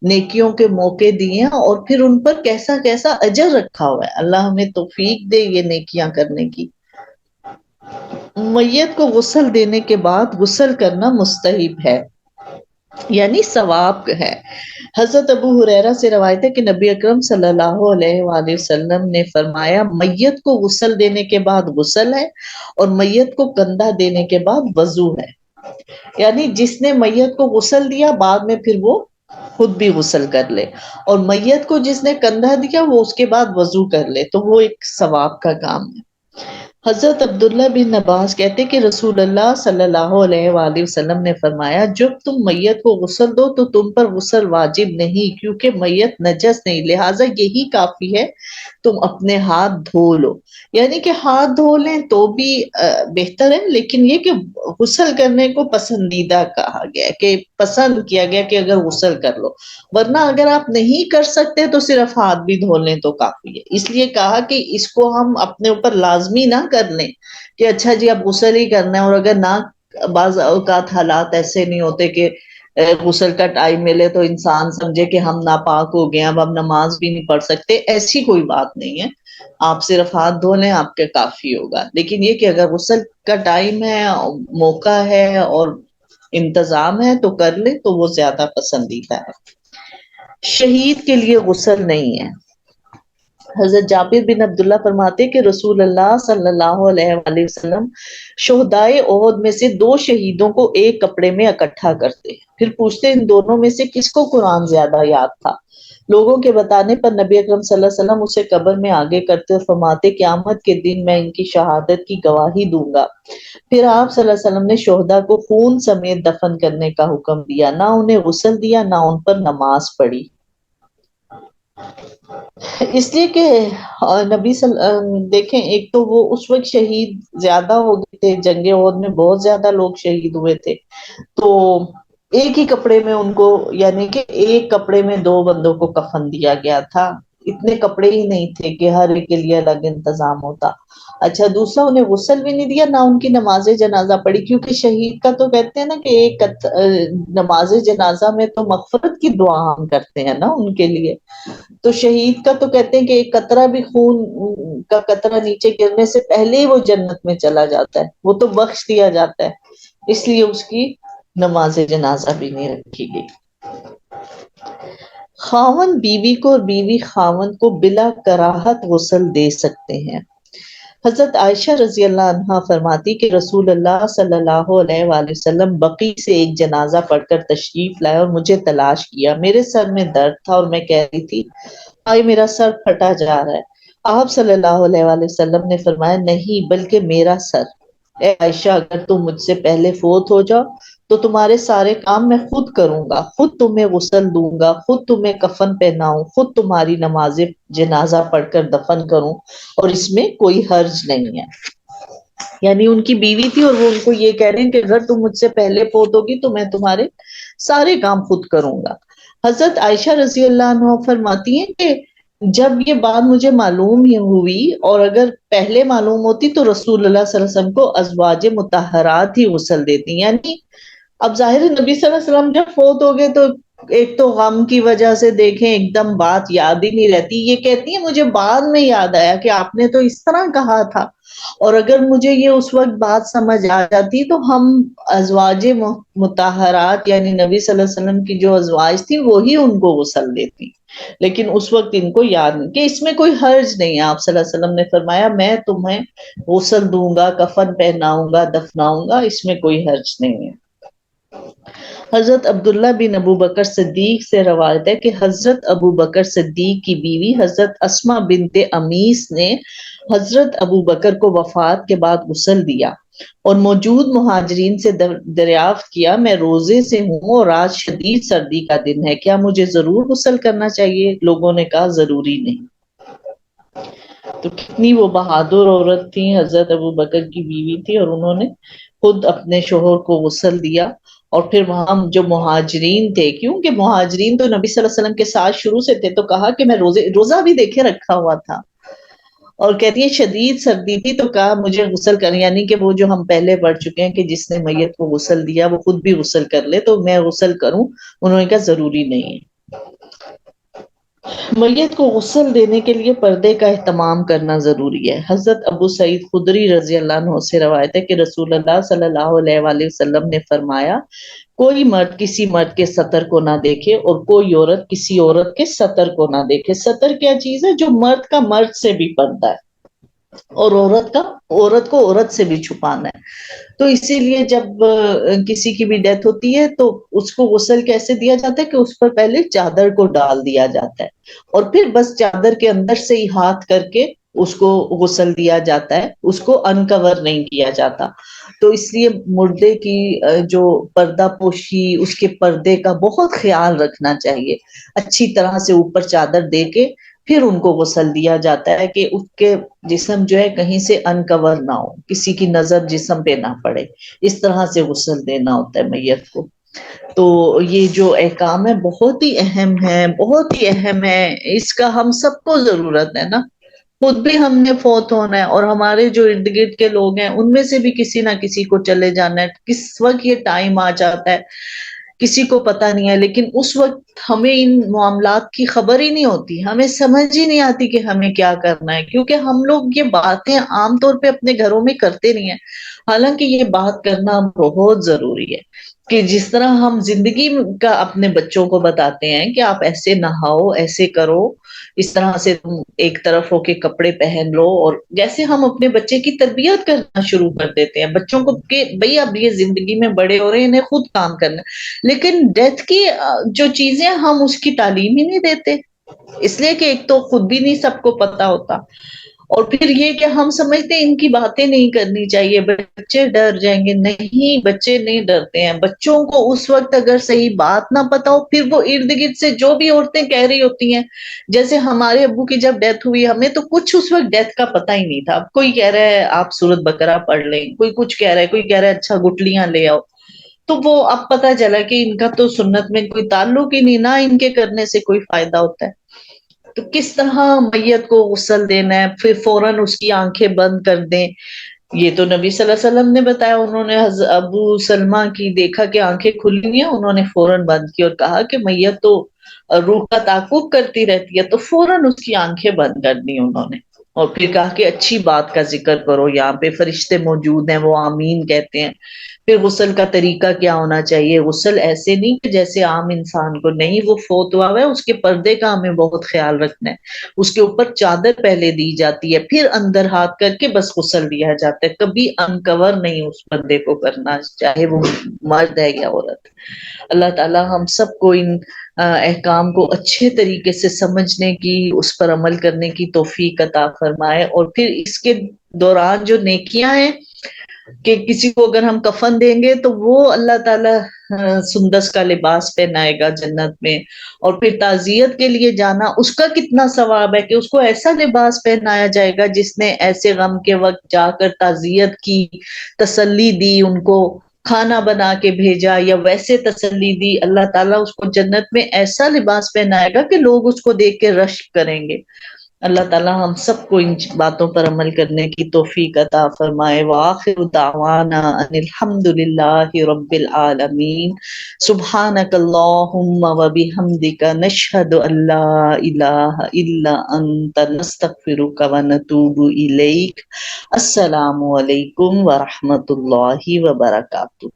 نیکیوں کے موقع دیے ہیں اور پھر ان پر کیسا کیسا اجر رکھا ہوا ہے۔ اللہ ہمیں توفیق دے یہ نیکیاں کرنے کی۔ میت کو غسل دینے کے بعد غسل کرنا مستحب ہے، یعنی ثواب ہے۔ حضرت ابو ہریرہ سے روایت ہے کہ نبی اکرم صلی اللہ علیہ وآلہ وسلم نے فرمایا میت کو غسل دینے کے بعد غسل ہے اور میت کو کندھا دینے کے بعد وضو ہے۔ یعنی جس نے میت کو غسل دیا بعد میں پھر وہ خود بھی غسل کر لے، اور میت کو جس نے کندھا دیا وہ اس کے بعد وضو کر لے، تو وہ ایک ثواب کا کام ہے۔ حضرت عبداللہ بن عباس کہتے کہ رسول اللہ صلی اللہ علیہ وآلہ وسلم نے فرمایا جب تم میت کو غسل دو تو تم پر غسل واجب نہیں، کیونکہ میت نجس نہیں، لہٰذا یہی کافی ہے تم اپنے ہاتھ دھو لو۔ یعنی کہ ہاتھ دھو لیں تو بھی بہتر ہے، لیکن یہ کہ غسل کرنے کو پسندیدہ کہا گیا کہ پسند کیا گیا کہ اگر غسل کر لو، ورنہ اگر آپ نہیں کر سکتے تو صرف ہاتھ بھی دھو لیں تو کافی ہے۔ اس لیے کہا کہ اس کو ہم اپنے اوپر لازمی نہ کر لیں کہ اچھا جی اب غسل ہی کرنا ہے، اور اگر نہ بعض اوقات حالات ایسے نہیں ہوتے کہ غسل کا ٹائم ملے تو انسان سمجھے کہ ہم ناپاک ہو گئے اب ہم نماز بھی نہیں پڑھ سکتے، ایسی کوئی بات نہیں ہے، آپ صرف ہاتھ دھو لیں آپ کے کافی ہوگا۔ لیکن یہ کہ اگر غسل کا ٹائم ہے، موقع ہے اور انتظام ہے تو کر لیں تو وہ زیادہ پسندیدہ ہے۔ شہید کے لیے غسل نہیں ہے۔ حضرت جابر بن عبداللہ فرماتے کہ رسول اللہ صلی اللہ علیہ وآلہ وسلم شہدائے احد میں سے 2 شہیدوں کو ایک کپڑے میں اکٹھا کرتے، پھر پوچھتے ان دونوں میں سے کس کو قرآن زیادہ یاد تھا؟ لوگوں کے بتانے پر نبی اکرم صلی اللہ علیہ وسلم اسے قبر میں آگے کرتے اور فرماتے قیامت کے دن میں ان کی شہادت کی گواہی دوں گا۔ پھر آپ صلی اللہ علیہ وسلم نے شہداء کو خون سمیت دفن کرنے کا حکم دیا، نہ انہیں غسل دیا نہ ان پر نماز پڑھی، اس لیے کہ نبی دیکھیں ایک تو وہ اس وقت شہید زیادہ ہو گئے تھے، جنگ احد میں بہت زیادہ لوگ شہید ہوئے تھے، تو ایک ہی کپڑے میں ان کو، یعنی کہ ایک کپڑے میں 2 بندوں کو کفن دیا گیا تھا، اتنے کپڑے ہی نہیں تھے کہ ہر ایک کے لیے الگ انتظام ہوتا۔ اچھا دوسرا انہیں غسل بھی نہیں دیا، نہ ان کی نماز جنازہ پڑھی، کیونکہ شہید کا تو کہتے ہیں نا کہ ایک نماز جنازہ میں تو مغفرت کی دعا ہم کرتے ہیں نا ان کے لیے، تو شہید کا تو کہتے ہیں کہ ایک قطرہ بھی خون کا قطرہ نیچے گرنے سے پہلے ہی وہ جنت میں چلا جاتا ہے، وہ تو بخش دیا جاتا ہے، اس لیے اس کی نماز جنازہ بھی نہیں رکھی گئی۔ خاوند بیوی کو اور بیوی خاوند کو بلا کراہت غسل دے سکتے ہیں۔ حضرت عائشہ رضی اللہ عنہا فرماتی کہ رسول اللہ صلی اللہ علیہ وآلہ وسلم بقیع سے ایک جنازہ پڑھ کر تشریف لائے اور مجھے تلاش کیا، میرے سر میں درد تھا اور میں کہہ رہی تھی آئے میرا سر پھٹا جا رہا ہے، آپ صلی اللہ علیہ وآلہ وسلم نے فرمایا نہیں بلکہ میرا سر، اے عائشہ اگر تم مجھ سے پہلے فوت ہو جاؤ تو تمہارے سارے کام میں خود کروں گا، خود تمہیں غسل دوں گا، خود تمہیں کفن پہناؤں، خود تمہاری نماز جنازہ پڑھ کر دفن کروں، اور اس میں کوئی حرج نہیں ہے۔ یعنی ان کی بیوی تھی اور وہ ان کو یہ کہہ رہے ہیں کہ اگر تم مجھ سے پہلے فوت ہوگی تو میں تمہارے سارے کام خود کروں گا۔ حضرت عائشہ رضی اللہ عنہ فرماتی ہیں کہ جب یہ بات مجھے معلوم ہی ہوئی، اور اگر پہلے معلوم ہوتی تو رسول اللہ صلی اللہ علیہ وسلم کو ازواج مطہرات ہی غسل دیتی، یعنی اب ظاہر ہے نبی صلی اللہ علیہ وسلم جب فوت ہو گئے تو ایک تو غم کی وجہ سے دیکھیں ایک دم بات یاد ہی نہیں رہتی، یہ کہتی ہیں مجھے بعد میں یاد آیا کہ آپ نے تو اس طرح کہا تھا، اور اگر مجھے یہ اس وقت بات سمجھ آ جاتی تو ہم ازواج مطہرات یعنی نبی صلی اللہ علیہ وسلم کی جو ازواج تھی وہی ان کو غسل دیتی، لیکن اس وقت ان کو یاد نہیں کہ اس میں کوئی حرج نہیں ہے۔ آپ صلی اللہ علیہ وسلم نے فرمایا میں تمہیں غسل دوں گا، کفن پہناؤں گا، دفناؤں گا، اس میں کوئی حرج نہیں ہے۔ حضرت عبداللہ بن ابو بکر صدیق سے روایت ہے کہ حضرت ابو بکر صدیق کی بیوی حضرت اسماء بنت امیس نے حضرت ابو بکر کو وفات کے بعد غسل دیا اور موجود مہاجرین سے دریافت کیا میں روزے سے ہوں اور آج شدید سردی کا دن ہے، کیا مجھے ضرور غسل کرنا چاہیے؟ لوگوں نے کہا ضروری نہیں۔ تو کتنی وہ بہادر عورت تھی، حضرت ابو بکر کی بیوی تھی، اور انہوں نے خود اپنے شوہر کو غسل دیا، اور پھر وہاں جو مہاجرین تھے، کیونکہ مہاجرین تو نبی صلی اللہ علیہ وسلم کے ساتھ شروع سے تھے، تو کہا کہ میں روزہ بھی دیکھے رکھا ہوا تھا، اور کہتی ہے شدید سردی تھی تو کہا مجھے غسل کر، یعنی کہ وہ جو ہم پہلے پڑھ چکے ہیں کہ جس نے میت کو غسل دیا وہ خود بھی غسل کر لے، تو میں غسل کروں؟ انہوں نے کہا ضروری نہیں ہے۔ میت کو غسل دینے کے لیے پردے کا اہتمام کرنا ضروری ہے۔ حضرت ابو سعید خدری رضی اللہ عنہ سے روایت ہے کہ رسول اللہ صلی اللہ علیہ وآلہ وسلم نے فرمایا کوئی مرد کسی مرد کے سطر کو نہ دیکھے اور کوئی عورت کسی عورت کے سطر کو نہ دیکھے۔ سطر کیا چیز ہے؟ جو مرد کا مرد سے بھی پردہ ہے، اور عورت کو عورت سے بھی چھپانا ہے۔ تو اسی لیے جب کسی کی بھی ڈیتھ ہوتی ہے تو اس کو غسل کیسے دیا جاتا ہے کہ اس پر پہلے چادر کو ڈال دیا جاتا ہے، اور پھر بس چادر کے اندر سے ہی ہاتھ کر کے اس کو غسل دیا جاتا ہے، اس کو انکور نہیں کیا جاتا۔ تو اس لیے مردے کی جو پردہ پوشی، اس کے پردے کا بہت خیال رکھنا چاہیے، اچھی طرح سے اوپر چادر دے کے پھر ان کو غسل دیا جاتا ہے کہ اس کے جسم جو ہے کہیں سے انکور نہ ہو، کسی کی نظر جسم پہ نہ پڑے، اس طرح سے غسل دینا ہوتا ہے میت کو۔ تو یہ جو احکام ہے بہت ہی اہم ہے، بہت ہی اہم ہے، اس کا ہم سب کو ضرورت ہے نا، خود بھی ہم نے فوت ہونا ہے، اور ہمارے جو ارد گرد کے لوگ ہیں ان میں سے بھی کسی نہ کسی کو چلے جانا ہے، کس وقت یہ ٹائم آ جاتا ہے کسی کو پتہ نہیں ہے، لیکن اس وقت ہمیں ان معاملات کی خبر ہی نہیں ہوتی، ہمیں سمجھ ہی نہیں آتی کہ ہمیں کیا کرنا ہے، کیونکہ ہم لوگ یہ باتیں عام طور پہ اپنے گھروں میں کرتے نہیں ہیں، حالانکہ یہ بات کرنا بہت ضروری ہے کہ جس طرح ہم زندگی کا اپنے بچوں کو بتاتے ہیں کہ آپ ایسے نہاؤ، ایسے کرو، اس طرح سے تم ایک طرف ہو کے کپڑے پہن لو، اور جیسے ہم اپنے بچے کی تربیت کرنا شروع کر دیتے ہیں بچوں کو کہ بھئی اب یہ زندگی میں بڑے ہو رہے ہیں، انہیں خود کام کرنا ہے، لیکن ڈیتھ کی جو چیزیں ہم اس کی تعلیم ہی نہیں دیتے، اس لیے کہ ایک تو خود بھی نہیں سب کو پتا ہوتا، اور پھر یہ کہ ہم سمجھتے ہیں ان کی باتیں نہیں کرنی چاہیے، بچے ڈر جائیں گے، نہیں بچے نہیں ڈرتے ہیں، بچوں کو اس وقت اگر صحیح بات نہ پتا ہو پھر وہ ارد گرد سے جو بھی عورتیں کہہ رہی ہوتی ہیں، جیسے ہمارے ابو کی جب ڈیتھ ہوئی ہمیں تو کچھ اس وقت ڈیتھ کا پتہ ہی نہیں تھا، کوئی کہہ رہا ہے آپ سورۃ بقرہ پڑھ لیں، کوئی کچھ کہہ رہا ہے، کوئی کہہ رہا ہے اچھا گٹلیاں لے آؤ، تو وہ اب پتہ چلا کہ ان کا تو سنت میں کوئی تعلق ہی نہیں، نہ ان کے کرنے سے کوئی فائدہ ہوتا ہے، تو کس طرح میت کو غسل دینا ہے، پھر فوراً اس کی آنکھیں بند کر دیں، یہ تو نبی صلی اللہ علیہ وسلم نے بتایا، انہوں نے ابو سلمہ کی دیکھا کہ آنکھیں کھلی ہوئی ہیں، انہوں نے فوراً بند کی اور کہا کہ میت تو روح کا تعاقب کرتی رہتی ہے، تو فوراً اس کی آنکھیں بند کر دی انہوں نے، اور پھر کہا کہ اچھی بات کا ذکر کرو، یہاں پہ فرشتے موجود ہیں وہ آمین کہتے ہیں، پھر غسل کا طریقہ کیا ہونا چاہیے، غسل ایسے نہیں کہ جیسے عام انسان کو، نہیں وہ فوت ہوا ہے اس کے پردے کا ہمیں بہت خیال رکھنا ہے، اس کے اوپر چادر پہلے دی جاتی ہے، پھر اندر ہاتھ کر کے بس غسل دیا جاتا ہے، کبھی انکور نہیں اس بندے کو کرنا، چاہے وہ مرد ہے یا عورت۔ اللہ تعالی ہم سب کو ان احکام کو اچھے طریقے سے سمجھنے کی، اس پر عمل کرنے کی توفیق عطا فرمائے، اور پھر اس کے دوران جو نیکیاں ہیں کہ کسی کو اگر ہم کفن دیں گے تو وہ اللہ تعالی سندس کا لباس پہنائے گا جنت میں، اور پھر تعزیت کے لیے جانا اس کا کتنا ثواب ہے کہ اس کو ایسا لباس پہنایا جائے گا جس نے ایسے غم کے وقت جا کر تعزیت کی، تسلی دی، ان کو کھانا بنا کے بھیجا یا ویسے تسلی دی، اللہ تعالیٰ اس کو جنت میں ایسا لباس پہنائے گا کہ لوگ اس کو دیکھ کے رشک کریں گے۔ اللہ تعالیٰ ہم سب کو ان باتوں پر عمل کرنے کی توفیق عطا فرمائے، وآخر دعوانا ان الحمد للہ رب العالمین، سبحانک اللہم وبحمدک نشہد ان لا الہ الا انت نستغفرک ونتوب الیک۔ السلام علیکم ورحمۃ اللہ وبرکاتہ۔